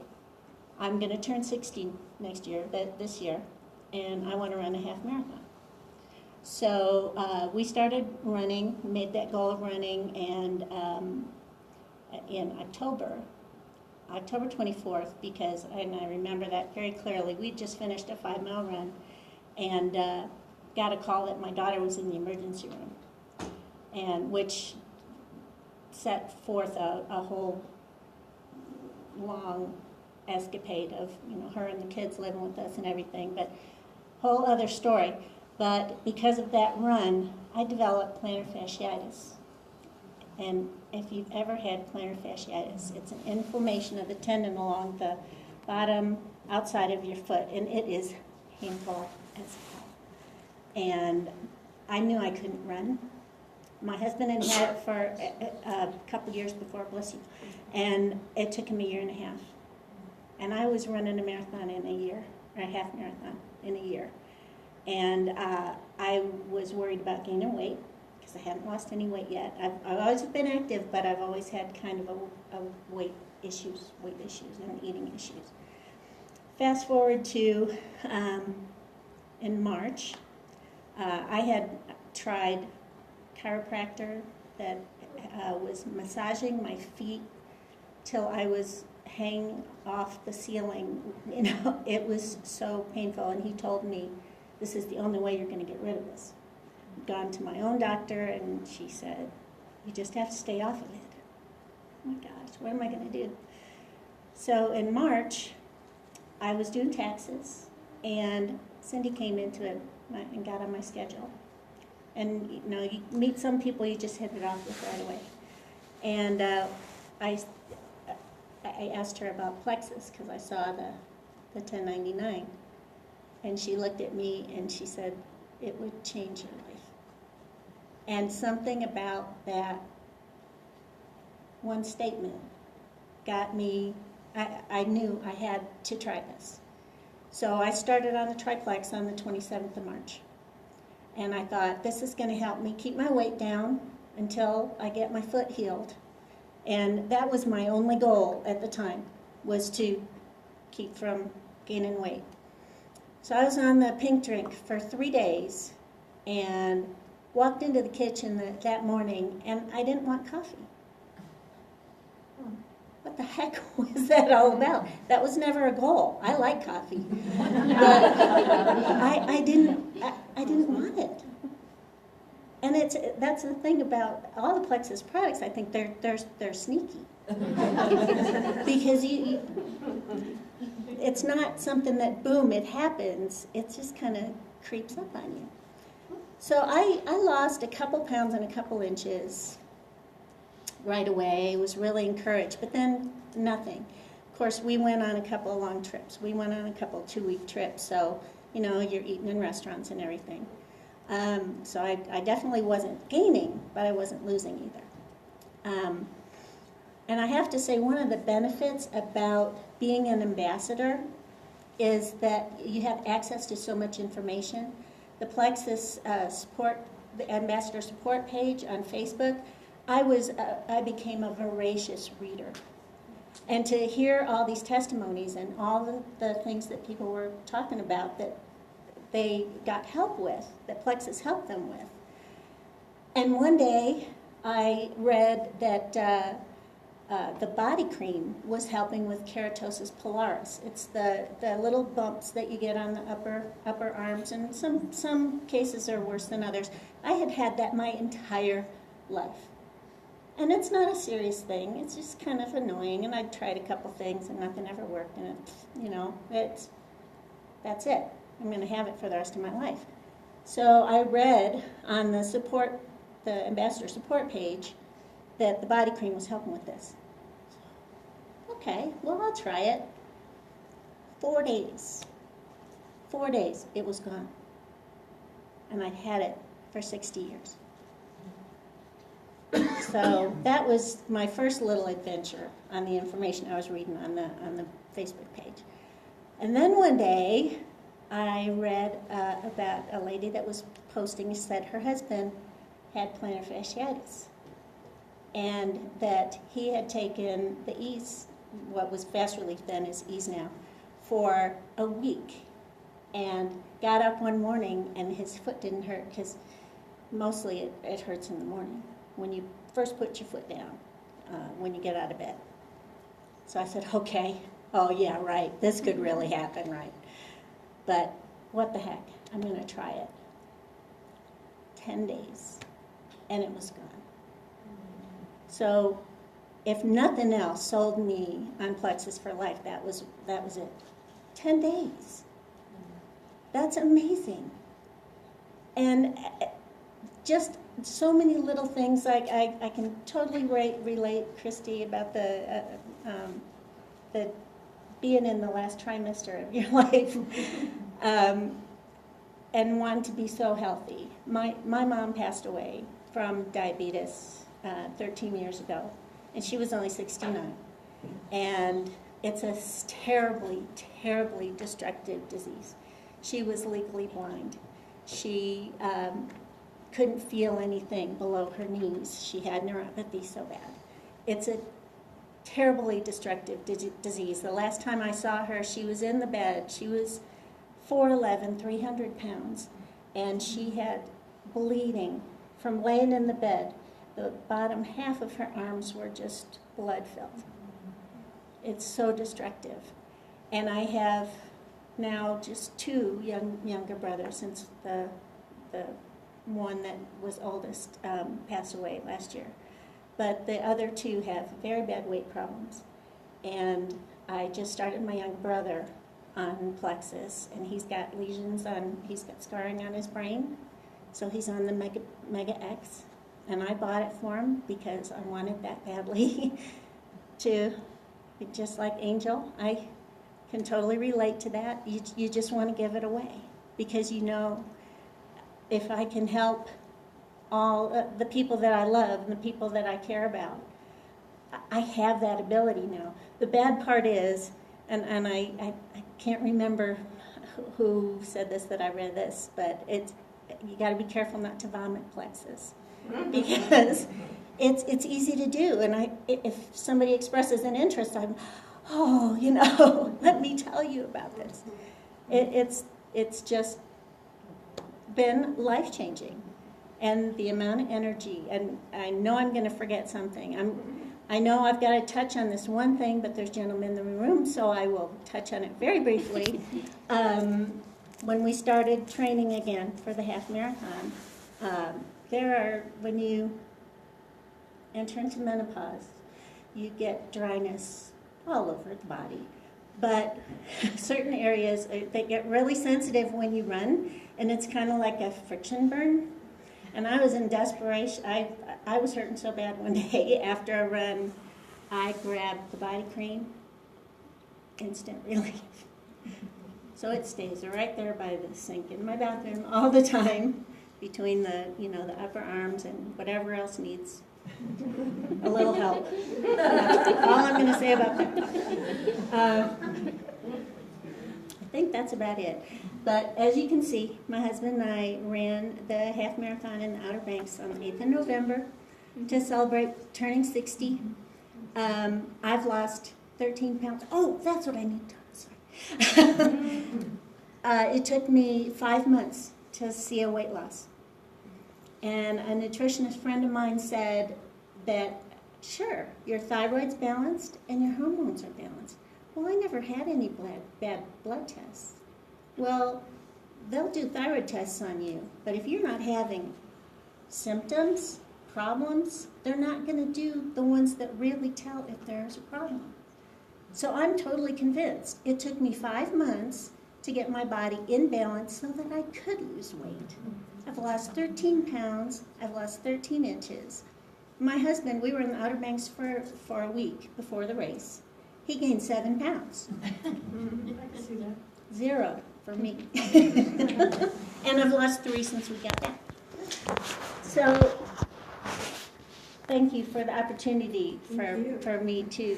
I'm going to turn 60 this year, and I want to run a half marathon. So we started running, made that goal of running, and in October 24th, and I remember that very clearly, we just finished a 5-mile run and got a call that my daughter was in the emergency room. and which set forth a whole long escapade of, her and the kids living with us and everything, but whole other story. But because of that run, I developed plantar fasciitis. And if you've ever had plantar fasciitis, it's an inflammation of the tendon along the bottom outside of your foot, and it is painful as hell. And I knew I couldn't run. My husband had had it for a couple years before, bless you, and it took him 1.5 years. And I was running a marathon in a year, or a half marathon in a year. And I was worried about gaining weight, because I hadn't lost any weight yet. I've always been active, but I've always had kind of a weight issues and eating issues. Fast forward to in March, I had tried chiropractor that was massaging my feet till I was hanging off the ceiling. It was so painful, and he told me, this is the only way you're going to get rid of this. I've gone to my own doctor, and she said, you just have to stay off of it. Oh my gosh, what am I going to do? So in March, I was doing taxes, and Cindy came into it and got on my schedule. And you meet some people you just hit it off with right away. And I asked her about Plexus because I saw the 1099. And she looked at me and she said, it would change your life. And something about that one statement got me, I knew I had to try this. So I started on the triplex on the 27th of March. And I thought, this is going to help me keep my weight down until I get my foot healed. And that was my only goal at the time, was to keep from gaining weight. So I was on the pink drink for 3 days and walked into the kitchen that morning, and I didn't want coffee. What the heck was that all about? That was never a goal. I like coffee, but I didn't want it. And that's the thing about all the Plexus products. I think they're sneaky because it's not something that boom, it happens. It just kind of creeps up on you. So I lost a couple pounds and a couple inches right away. Was really encouraged, but then nothing. Of course, we went on a couple of long trips. We went on a couple 2-week trips, so you're eating in restaurants and everything. So I definitely wasn't gaining, but I wasn't losing either. And I have to say, one of the benefits about being an ambassador is that you have access to so much information. The Plexus the ambassador support page on Facebook, I became a voracious reader. And to hear all these testimonies and all the things that people were talking about that they got help with, that Plexus helped them with. And one day I read that the body cream was helping with keratosis pilaris. It's the little bumps that you get on the upper arms, and some cases are worse than others. I had that my entire life. And it's not a serious thing. It's just kind of annoying, and I'd tried a couple things and nothing ever worked, and that's it. I'm going to have it for the rest of my life. So I read on the ambassador support page that the body cream was helping with this. Okay, well, I'll try it. 4 days. 4 days, it was gone. And I'd had it for 60 years. So that was my first little adventure on the information I was reading on the Facebook page. And then one day, I read about a lady that was posting, said her husband had plantar fasciitis, and that he had taken the Ease, what was fast relief then is Ease now, for a week, and got up one morning and his foot didn't hurt, because mostly it hurts in the morning when you first put your foot down, when you get out of bed. So I said, okay, oh yeah, right, this could really happen, right? But what the heck, I'm going to try it. 10 days. and it was gone. So if nothing else sold me on Plexus for life, that was it. 10 days. That's amazing. And just so many little things. Like I can totally relate, Kristi, about the being in the last trimester of your life and wanting to be so healthy. My mom passed away from diabetes 13 years ago, and she was only 69. And it's a terribly, terribly destructive disease. She was legally blind. She couldn't feel anything below her knees. She had neuropathy so bad. It's a terribly destructive disease. The last time I saw her, she was in the bed. She was 4'11", 300 pounds, and she had bleeding from laying in the bed. The bottom half of her arms were just blood-filled. It's so destructive. And I have now just two younger brothers, since the one that was oldest passed away last year. But the other two have very bad weight problems. And I just started my younger brother on Plexus, and he's got he's got scarring on his brain, so he's on the Mega X. And I bought it for him because I wanted that badly to, just like Angel, I can totally relate to that. You just want to give it away because you know if I can help all the people that I love and the people that I care about, I have that ability now. The bad part is, and I can't remember who said this, that I read this, but you got to be careful not to vomit Plexus because it's easy to do. And if somebody expresses an interest, let me tell you about this. It's just been life-changing. And the amount of energy, and I know I'm going to forget something. I know I've got to touch on this one thing, but there's gentlemen in the room, so I will touch on it very briefly. When we started training again for the half marathon, when you enter into menopause, you get dryness all over the body. But certain areas, they get really sensitive when you run, and it's kind of like a friction burn. And I was in desperation. I was hurting so bad one day after a run. I grabbed the body cream, instant relief. So it stays right there by the sink in my bathroom all the time, between the upper arms and whatever else needs a little help. That's all I'm going to say about that. I think that's about it. But as you can see, my husband and I ran the half marathon in the Outer Banks on the 8th of November to celebrate turning 60. I've lost 13 pounds. Oh, that's what I need to sorry. It took me 5 months to see a weight loss. And a nutritionist friend of mine said that, sure, your thyroid's balanced and your hormones are balanced. Well, I never had any bad blood tests. Well, they'll do thyroid tests on you, but if you're not having symptoms, problems, they're not going to do the ones that really tell if there's a problem. So I'm totally convinced. It took me 5 months to get my body in balance so that I could lose weight. I've lost 13 pounds. I've lost 13 inches. My husband, we were in the Outer Banks for a week before the race. He gained 7 pounds. I can see that. 0 for me. And I've lost 3 since we got back. So thank you for the opportunity for me to,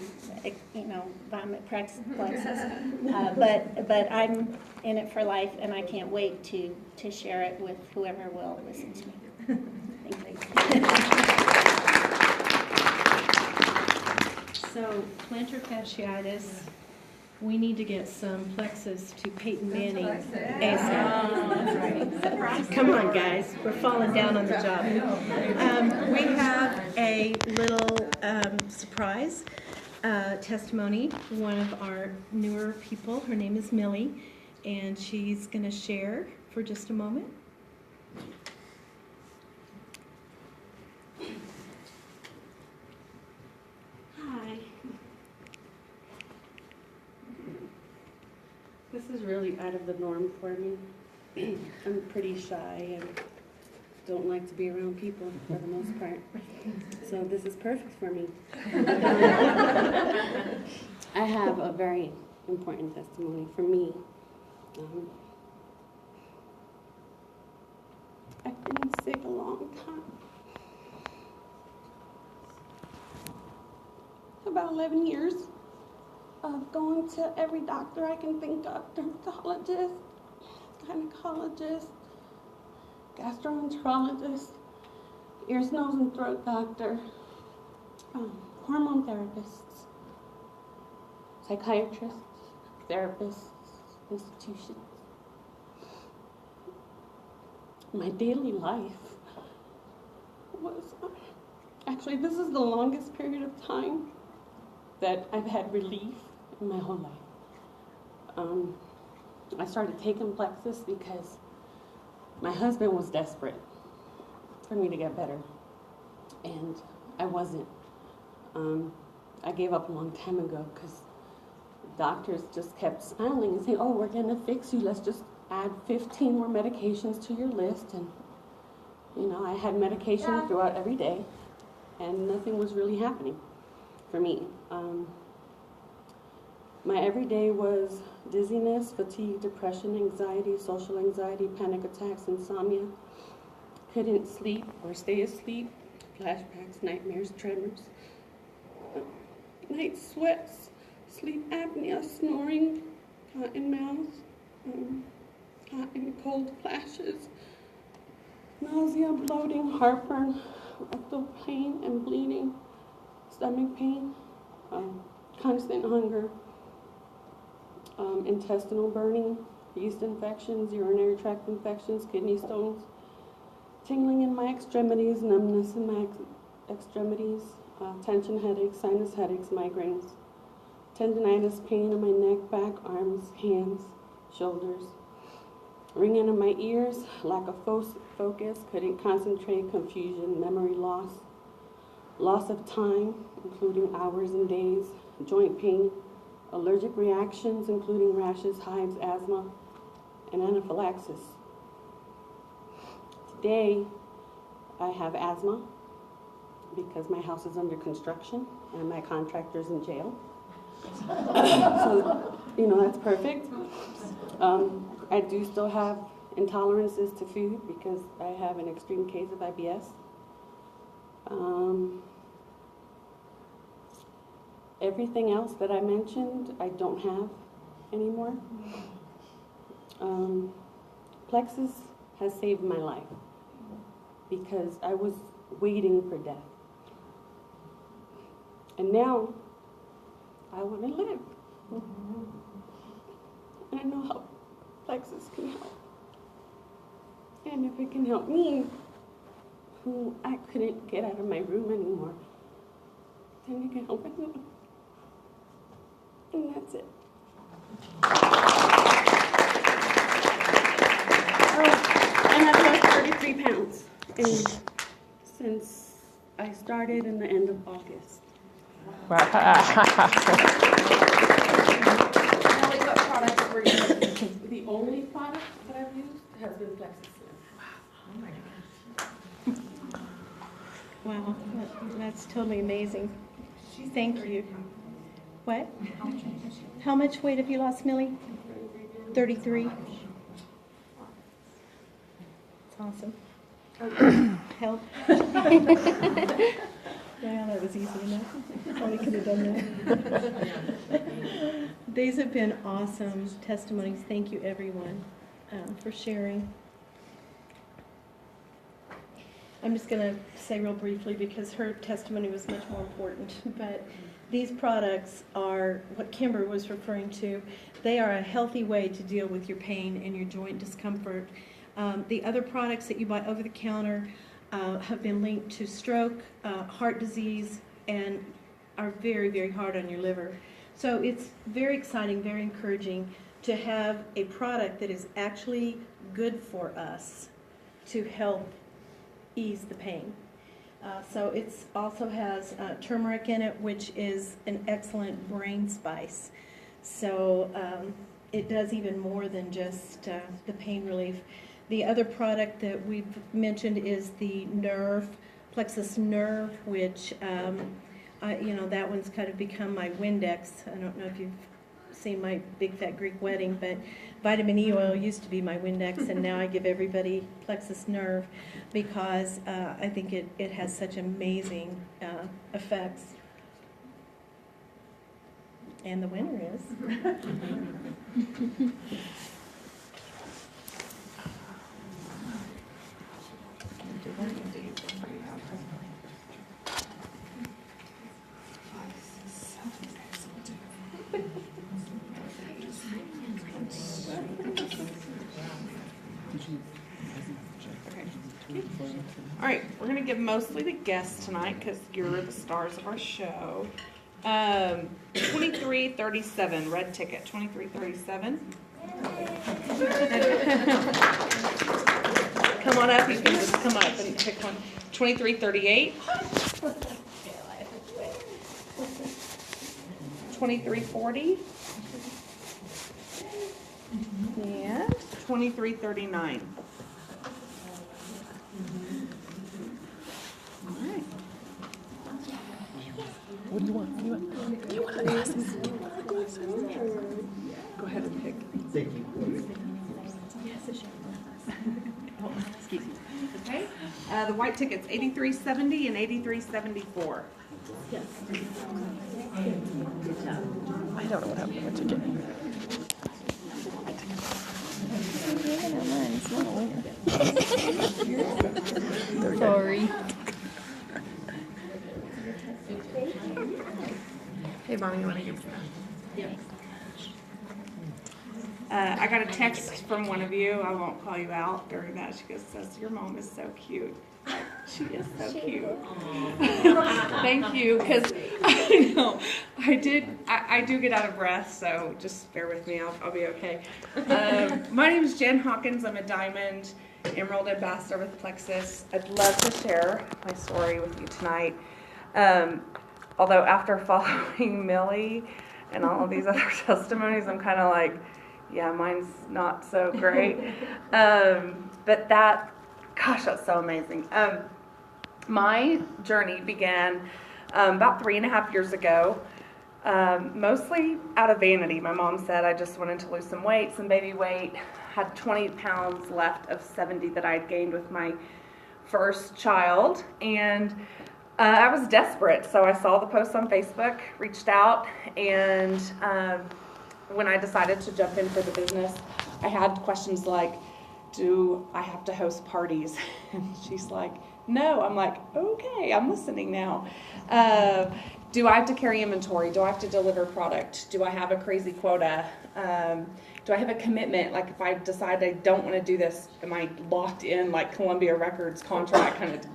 vomit Plexus. But I'm in it for life, and I can't wait to share it with whoever will listen to me. Thank you. So, plantar fasciitis, we need to get some Plexus to Peyton Manning ASAP. Come on, guys. We're falling down on the job. We have a little surprise testimony. One of our newer people, her name is Millie, and she's going to share for just a moment. This is really out of the norm for me. I'm pretty shy and don't like to be around people for the most part. So this is perfect for me. I have a very important testimony for me. I've been sick a long time. About 11 years of going to every doctor I can think of, dermatologist, gynecologist, gastroenterologist, ears, nose, and throat doctor, hormone therapists, psychiatrists, therapists, institutions. My daily life was, actually, this is the longest period of time that I've had relief in my whole life. I started taking Plexus because my husband was desperate for me to get better, and I wasn't. I gave up a long time ago because doctors just kept smiling and saying, oh, we're gonna fix you, let's just add 15 more medications to your list. And I had medication throughout every day, and nothing was really happening for me. My everyday was dizziness, fatigue, depression, anxiety, social anxiety, panic attacks, insomnia. Couldn't sleep or stay asleep, flashbacks, nightmares, tremors, night sweats, sleep apnea, snoring, cotton mouth, hot and cold flashes, nausea, bloating, heartburn, rectal pain and bleeding, stomach pain, constant hunger, intestinal burning, yeast infections, urinary tract infections, kidney stones, tingling in my extremities, numbness in my extremities, tension headaches, sinus headaches, migraines, tendinitis, pain in my neck, back, arms, hands, shoulders, ringing in my ears, lack of focus, couldn't concentrate, confusion, memory loss, loss of time, including hours and days, joint pain, allergic reactions, including rashes, hives, asthma, and anaphylaxis. Today, I have asthma because my house is under construction and my contractor's in jail. So, that's perfect. I do still have intolerances to food because I have an extreme case of IBS. Everything else that I mentioned, I don't have anymore. Plexus has saved my life because I was waiting for death. And now, I want to live. And I know how Plexus can help. And if it can help me, who I couldn't get out of my room anymore, then it can help anyone. And that's it. And I've lost 33 pounds since I started in the end of August. Kelly, what products were you using? The only product that I've used has been Plexus. Oh my gosh. Wow, that's totally amazing. Thank you. What? How much weight have you lost, Millie? 33. That's awesome. Help. Yeah, that was easy enough. Probably could have done that. These have been awesome testimonies. Thank you, everyone, for sharing. I'm just going to say real briefly because her testimony was much more important, but these products are what Kimber was referring to. They are a healthy way to deal with your pain and your joint discomfort. The other products that you buy over the counter have been linked to stroke, heart disease, and are very, very hard on your liver. So it's very exciting, very encouraging to have a product that is actually good for us to help ease the pain. So it also has turmeric in it, which is an excellent brain spice. So it does even more than just the pain relief. The other product that we've mentioned is the nerve, Plexus nerve, which that one's kind of become my Windex. I don't know if you've seen my Big Fat Greek Wedding, but vitamin E oil used to be my Windex, and now I give everybody Plexus nerve because I think it has such amazing effects. And the winner is... All right, we're going to give mostly to guests tonight because you're the stars of our show. 2337, red ticket, 2337. Come on up, you can just come up and pick one. 2338. 2340. And 2339. All right. What do you want? Do you want the glasses? Go ahead and pick. Thank you. Oh, excuse me. Okay. The white ticket's 8370 and 8374. Yes. I don't know what happened to my ticket. Sorry. Hey, Mommy, you want to give I got a text from one of you. I won't call you out during that. She says, your mom is so cute. Like, she is so cute. Thank you, because I know I do get out of breath, so just bear with me. I'll be okay. My name is Jenn Hawkins. I'm a Diamond Emerald Ambassador with Plexus. I'd love to share my story with you tonight. Although after following Millie and all of these other testimonies, I'm kind of like, yeah, mine's not so great. But gosh, that's so amazing. My journey began about 3.5 years ago, mostly out of vanity. My mom said I just wanted to lose some weight, some baby weight, had 20 pounds left of 70 that I had gained with my first child, and I was desperate. So I saw the post on Facebook, reached out, and when I decided to jump in for the business, I had questions like, do I have to host parties? And she's like, no. I'm like, okay, I'm listening now. Do I have to carry inventory? Do I have to deliver product? Do I have a crazy quota? Do I have a commitment? Like, if I decide I don't want to do this, am I locked in like Columbia Records contract kind of?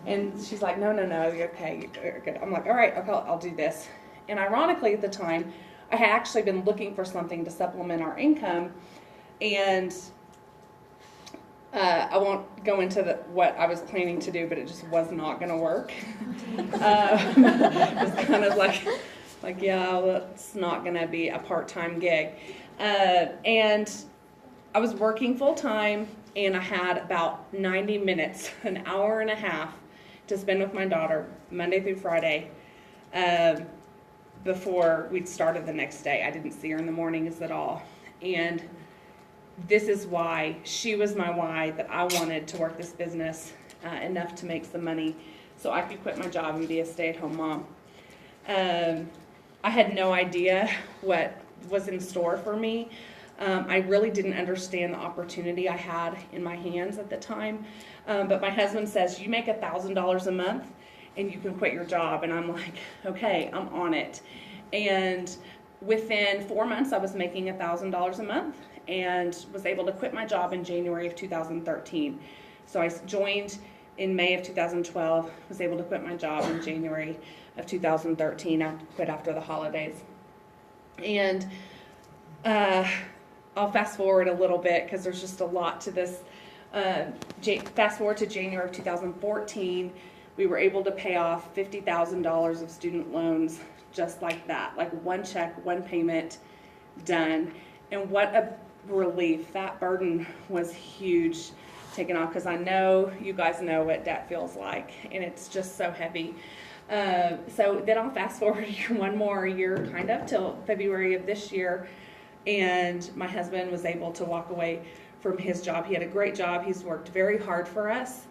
And she's like, no, you're okay, you're good. I'm like, all right, I'll do this. And ironically, at the time, I had actually been looking for something to supplement our income, and I won't go into what I was planning to do, but it just was not going to work. It was kind of like, yeah, well, it's not going to be a part-time gig. And I was working full-time, and I had about 90 minutes, an hour and a half, to spend with my daughter Monday through Friday before we'd started the next day. I didn't see her in the mornings at all. And this is why, she was my why, that I wanted to work this business enough to make some money so I could quit my job and be a stay-at-home mom. I had no idea what was in store for me. I really didn't understand the opportunity I had in my hands at the time. But my husband says, you make $1,000 a month and you can quit your job. And I'm like, okay, I'm on it. And within 4 months, I was making $1,000 a month and was able to quit my job in January of 2013. So I joined in May of 2012, was able to quit my job in January of 2013. I quit after the holidays. And I'll fast forward a little bit because there's just a lot to this. Fast forward to January of 2014, we were able to pay off $50,000 of student loans just like that, like one check, one payment, done. And what a relief. That burden was huge taken off, because I know you guys know what debt feels like, and it's just so heavy. So then I'll fast forward one more year kind of till February of this year, and my husband was able to walk away from his job. He had a great job. He's worked very hard for us,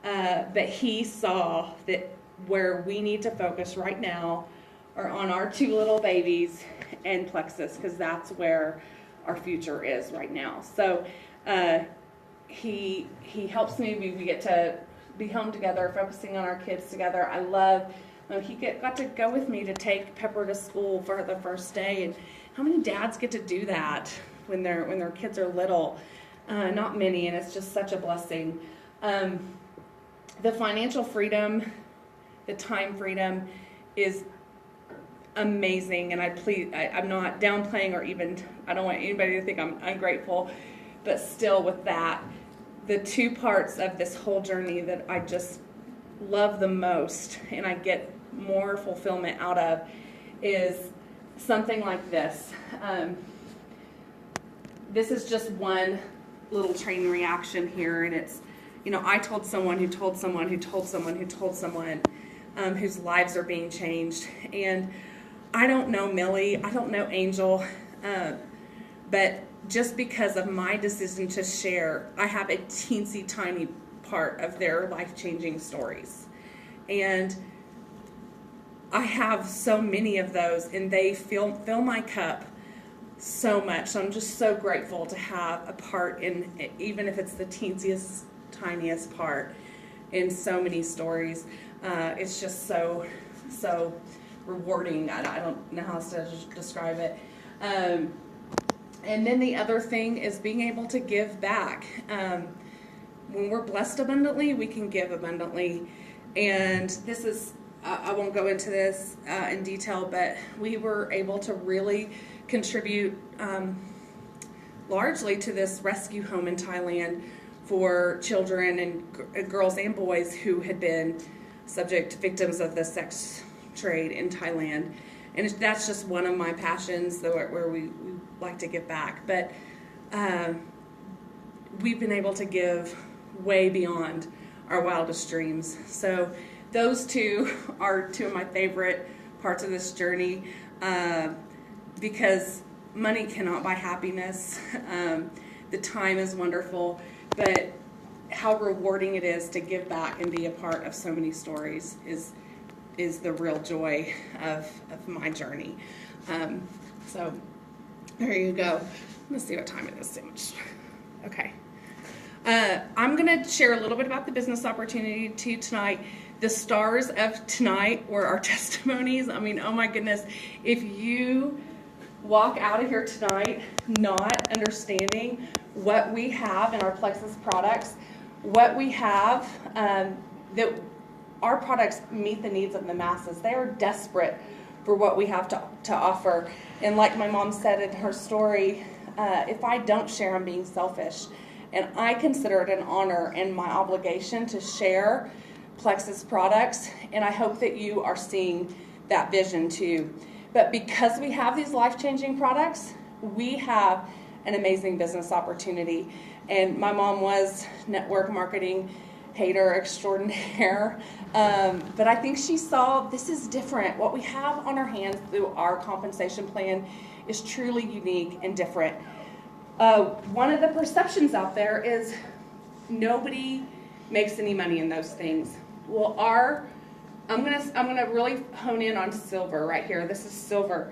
but he saw that where we need to focus right now are on our 2 little babies and Plexus, because that's where our future is right now. So he helps me. We get to be home together, focusing on our kids together. I love, he got to go with me to take Pepper to school for the first day. And how many dads get to do that when their kids are little? Not many, and it's just such a blessing. The financial freedom, the time freedom is amazing, and I'm not downplaying, or even, I don't want anybody to think I'm ungrateful, but still with that, the 2 parts of this whole journey that I just love the most and I get more fulfillment out of is something like this. This is just one little chain reaction here, and it's, I told someone who told someone who told someone who told someone whose lives are being changed. And I don't know Millie, I don't know Angel, but just because of my decision to share, I have a teensy tiny part of their life-changing stories. And I have so many of those, and they fill my cup so much. So I'm just so grateful to have a part in, even if it's the teensiest, tiniest part, in so many stories. It's just so rewarding. I don't know how else to describe it. And then the other thing is being able to give back. When we're blessed abundantly, we can give abundantly. And this is, I won't go into this in detail, but we were able to really contribute largely to this rescue home in Thailand for children and girls and boys who had been victims of the sex trade in Thailand. And that's just one of my passions, where we like to give back. But we've been able to give way beyond our wildest dreams. So those 2 are 2 of my favorite parts of this journey, because money cannot buy happiness. The time is wonderful, but how rewarding it is to give back and be a part of so many stories is the real joy of my journey. So there you go. Let's see what time it is. So much. Okay. I'm going to share a little bit about the business opportunity to you tonight. The stars of tonight were our testimonies. I mean, oh my goodness. If you walk out of here tonight not understanding what we have in our Plexus products, what we have, that our products meet the needs of the masses. They are desperate for what we have to offer. And like my mom said in her story, if I don't share, I'm being selfish. And I consider it an honor and my obligation to share Plexus products, and I hope that you are seeing that vision too. But because we have these life-changing products, we have an amazing business opportunity. And my mom was network marketing hater extraordinaire, but I think she saw this is different. What we have on our hands through our compensation plan is truly unique and different. One of the perceptions out there is nobody makes any money in those things. Well, I'm gonna really hone in on silver right here. This is silver.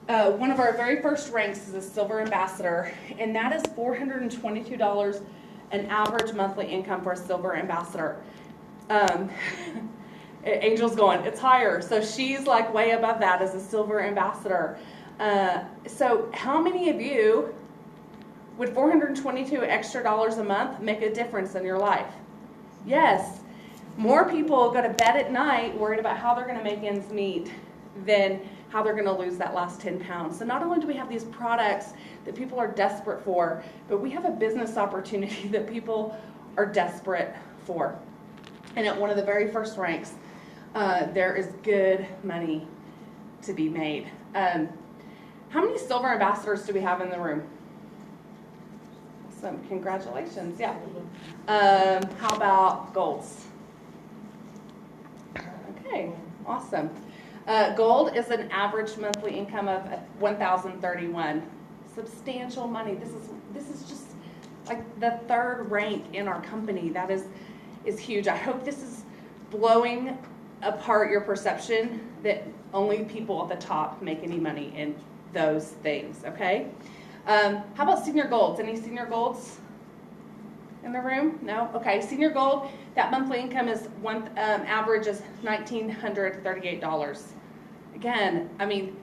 One of our very first ranks is a silver ambassador, and that is $422 an average monthly income for a silver ambassador. Angel's going, it's higher. So she's like way above that as a silver ambassador. So how many of you would $422 extra a month make a difference in your life? Yes. More people go to bed at night worried about how they're going to make ends meet than how they're going to lose that last 10 pounds. So not only do we have these products that people are desperate for, but we have a business opportunity that people are desperate for. And at one of the very first ranks, there is good money to be made. How many silver ambassadors do we have in the room? Awesome. Congratulations. Yeah. How about golds? Okay. Awesome. Gold is an average monthly income of $1,031. Substantial money. This is just like the third rank in our company. That is huge. I hope this is blowing apart your perception that only people at the top make any money in those things. Okay. How about senior golds? Any senior golds in the room? No? Okay, senior gold, that monthly income is average is $1,938. Again, I mean,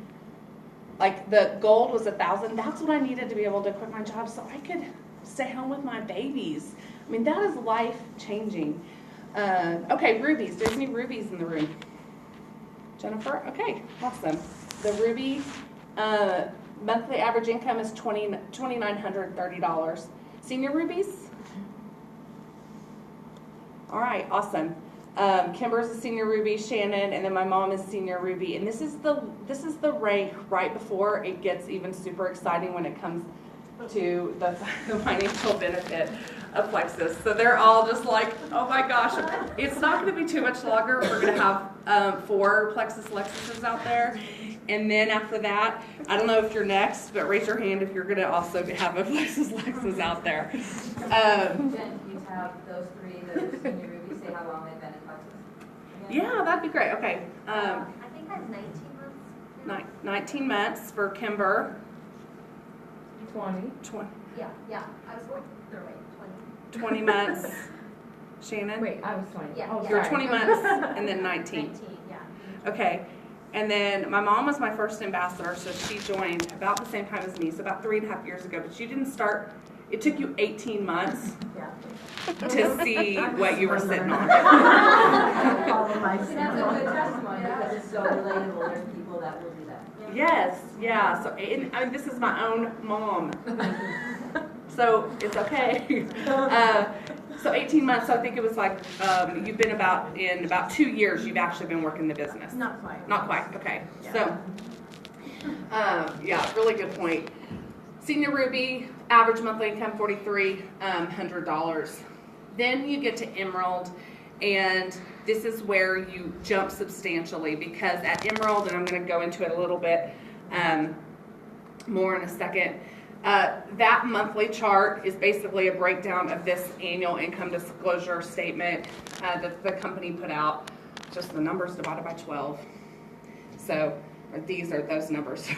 like the gold was $1,000. That's what I needed to be able to quit my job so I could stay home with my babies. I mean, that is life changing. Okay, rubies. There's any rubies in the room? Jennifer? Okay, awesome. The ruby monthly average income is $2,930. Senior rubies? All right, awesome. Kimber's a senior ruby, Shannon, and then my mom is senior ruby. And this is the rank right before it gets even super exciting when it comes to the financial benefit of Plexus. So they're all just like, oh my gosh, it's not going to be too much longer. We're going to have 4 Plexus Lexuses out there. And then after that, I don't know if you're next, but raise your hand if you're going to also have a Plexus Lexus out there. Jen, you have those 3 that are senior rubies, say how long they've been in Plexus. Yeah, that'd be great. Okay. I think I have 19 months. 19 months for Kimber. 20. Yeah, I was going through it. 20 months. Shannon? Wait, I was 20. Yeah, You're 20 months and then 19. 19, yeah. Okay. And then my mom was my first ambassador, so she joined about the same time as me, so about 3.5 years ago. But you didn't start, it took you 18 months to see what you were sitting on. That's a good testimony because it's so relatable. There's people that will do that. Yes, yeah. So I mean, this is my own mom. So it's okay. So 18 months, so I think it was like, you've been about 2 years, you've actually been working the business. Not quite. Not quite, okay. Yeah. So, yeah, really good point. Senior Ruby, average monthly income $4,300. Then you get to Emerald, and this is where you jump substantially because at Emerald, and I'm going to go into it a little bit more in a second, that monthly chart is basically a breakdown of this annual income disclosure statement that the company put out, just the numbers divided by 12. So these are those numbers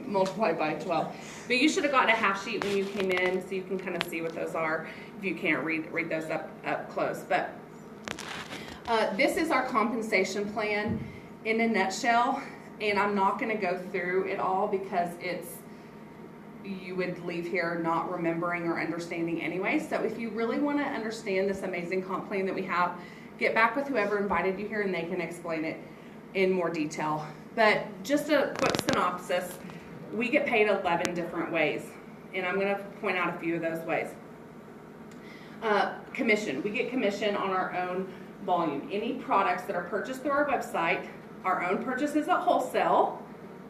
multiplied by 12. But you should have gotten a half sheet when you came in so you can kind of see what those are if you can't read those up close. But this is our compensation plan in a nutshell, and I'm not going to go through it all because you would leave here not remembering or understanding anyway. So if you really want to understand this amazing comp plan that we have, get back with whoever invited you here and they can explain it in more detail. But just a quick synopsis, we get paid 11 different ways, and I'm going to point out a few of those ways. Commission. We get commission on our own volume. Any products that are purchased through our website, our own purchases at wholesale,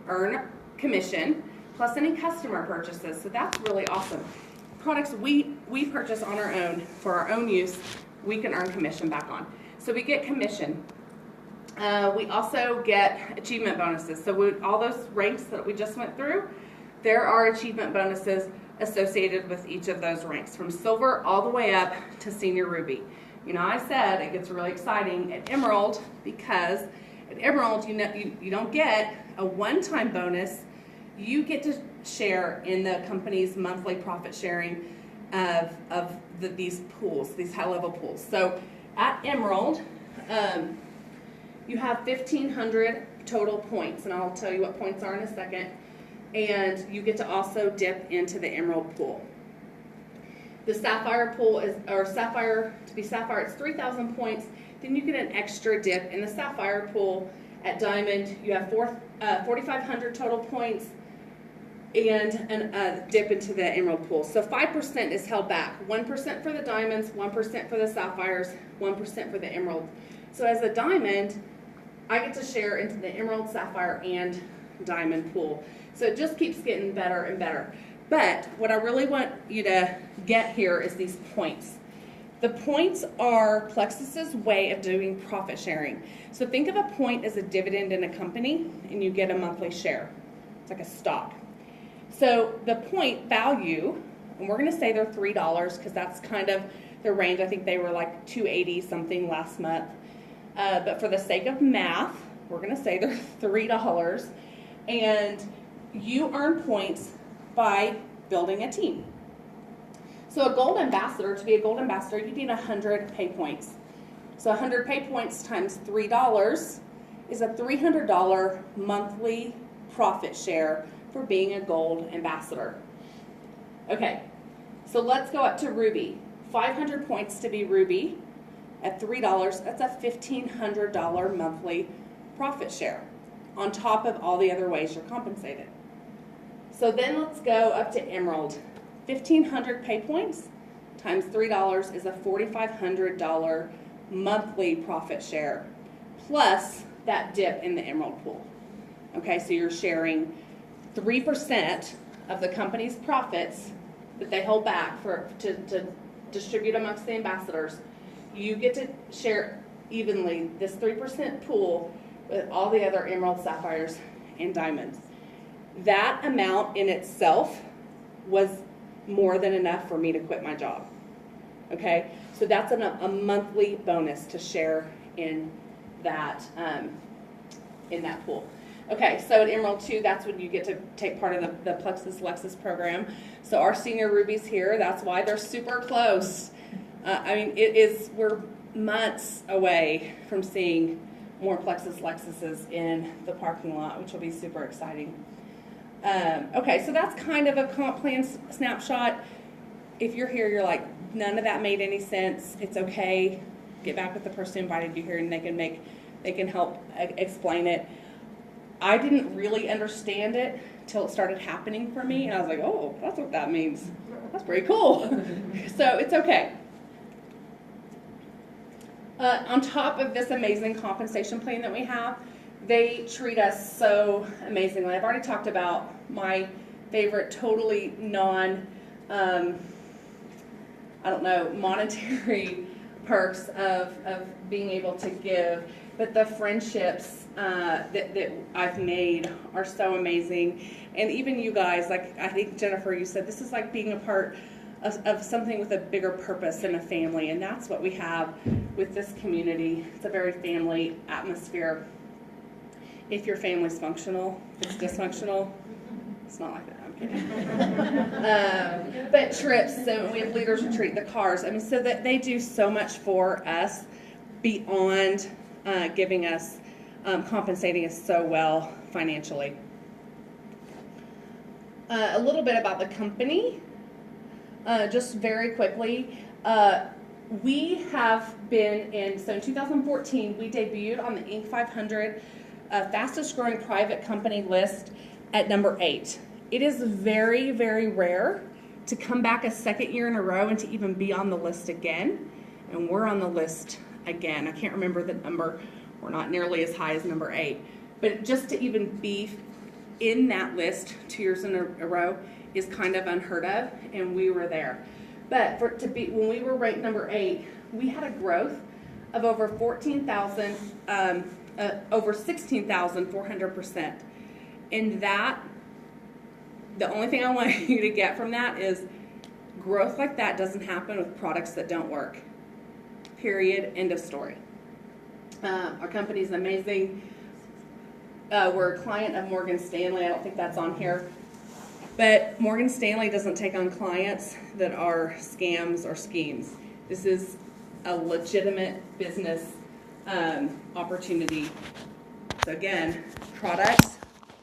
earn commission, plus any customer purchases. So that's really awesome. Products we purchase on our own for our own use, we can earn commission back on. So we get commission. We also get achievement bonuses. So all those ranks that we just went through, there are achievement bonuses associated with each of those ranks, from silver all the way up to senior ruby. You know, I said it gets really exciting at Emerald because at Emerald, you don't get a one-time bonus. You get to share in the company's monthly profit sharing of these pools, these high-level pools. So at Emerald, you have 1,500 total points, and I'll tell you what points are in a second. And you get to also dip into the Emerald pool. The Sapphire pool to be Sapphire, it's 3,000 points. Then you get an extra dip in the Sapphire pool. At Diamond, you have 4,500 total points and a dip into the Emerald pool. So 5% is held back. 1% for the Diamonds, 1% for the Sapphires, 1% for the Emerald. So as a Diamond, I get to share into the Emerald, Sapphire, and Diamond pool. So it just keeps getting better and better. But what I really want you to get here is these points. The points are Plexus's way of doing profit sharing. So think of a point as a dividend in a company, and you get a monthly share. It's like a stock. So the point value, and we're going to say they're $3 because that's kind of the range. I think they were like $2.80 something last month. But for the sake of math, we're going to say they're $3. And you earn points by building a team. So a gold ambassador, to be a gold ambassador, you need 100 pay points. So 100 pay points times $3 is a $300 monthly profit share for being a gold ambassador. Okay, so let's go up to Ruby. 500 points to be Ruby at $3, that's a $1,500 monthly profit share on top of all the other ways you're compensated. So then let's go up to Emerald. 1,500 pay points times $3 is a $4,500 monthly profit share, plus that dip in the Emerald pool. Okay, so you're sharing 3% of the company's profits that they hold back to distribute amongst the ambassadors. You get to share evenly this 3% pool with all the other Emerald, Sapphires, and Diamonds. That amount in itself was more than enough for me to quit my job. Okay, so that's a monthly bonus to share in that pool. Okay, so at Emerald 2, that's when you get to take part of the Plexus Lexus program. So our senior rubies here, that's why they're super close. I mean, we're months away from seeing more Plexus Lexuses in the parking lot, which will be super exciting. Okay, so that's kind of a comp plan snapshot. If you're here, you're like, none of that made any sense. It's okay. Get back with the person who invited you here, and they can help explain it. I didn't really understand it till it started happening for me, and I was like, oh, that's what that means. That's pretty cool. So it's okay. On top of this amazing compensation plan that we have, they treat us so amazingly. I've already talked about my favorite totally monetary perks of being able to give, but the friendships that I've made are so amazing. And even you guys, like I think Jennifer, you said this is like being a part of something with a bigger purpose and a family, and that's what we have with this community. It's a very family atmosphere. If your family's functional, if it's dysfunctional, it's not like that. I'm kidding. But trips, so we have leaders retreat, the cars. I mean, so that they do so much for us beyond giving us, compensating us so well financially. A little bit about the company, just very quickly. We have been in 2014, we debuted on the Inc. 500 fastest growing private company list at number 8. It is very, very rare to come back a second year in a row and to even be on the list again. And we're on the list again. I can't remember the number. We're not nearly as high as number 8. But just to even be in that list 2 years in a row is kind of unheard of, and we were there. But when we were ranked number 8, we had a growth of over 16,400%. And that, the only thing I want you to get from that is growth like that doesn't happen with products that don't work. Period. End of story. Our company's amazing. We're a client of Morgan Stanley. I don't think that's on here. But Morgan Stanley doesn't take on clients that are scams or schemes. This is a legitimate business opportunity. So again, products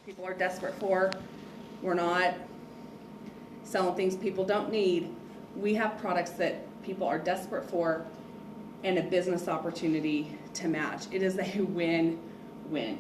people are desperate for. We're not selling things people don't need. We have products that people are desperate for and a business opportunity to match. It is a win-win.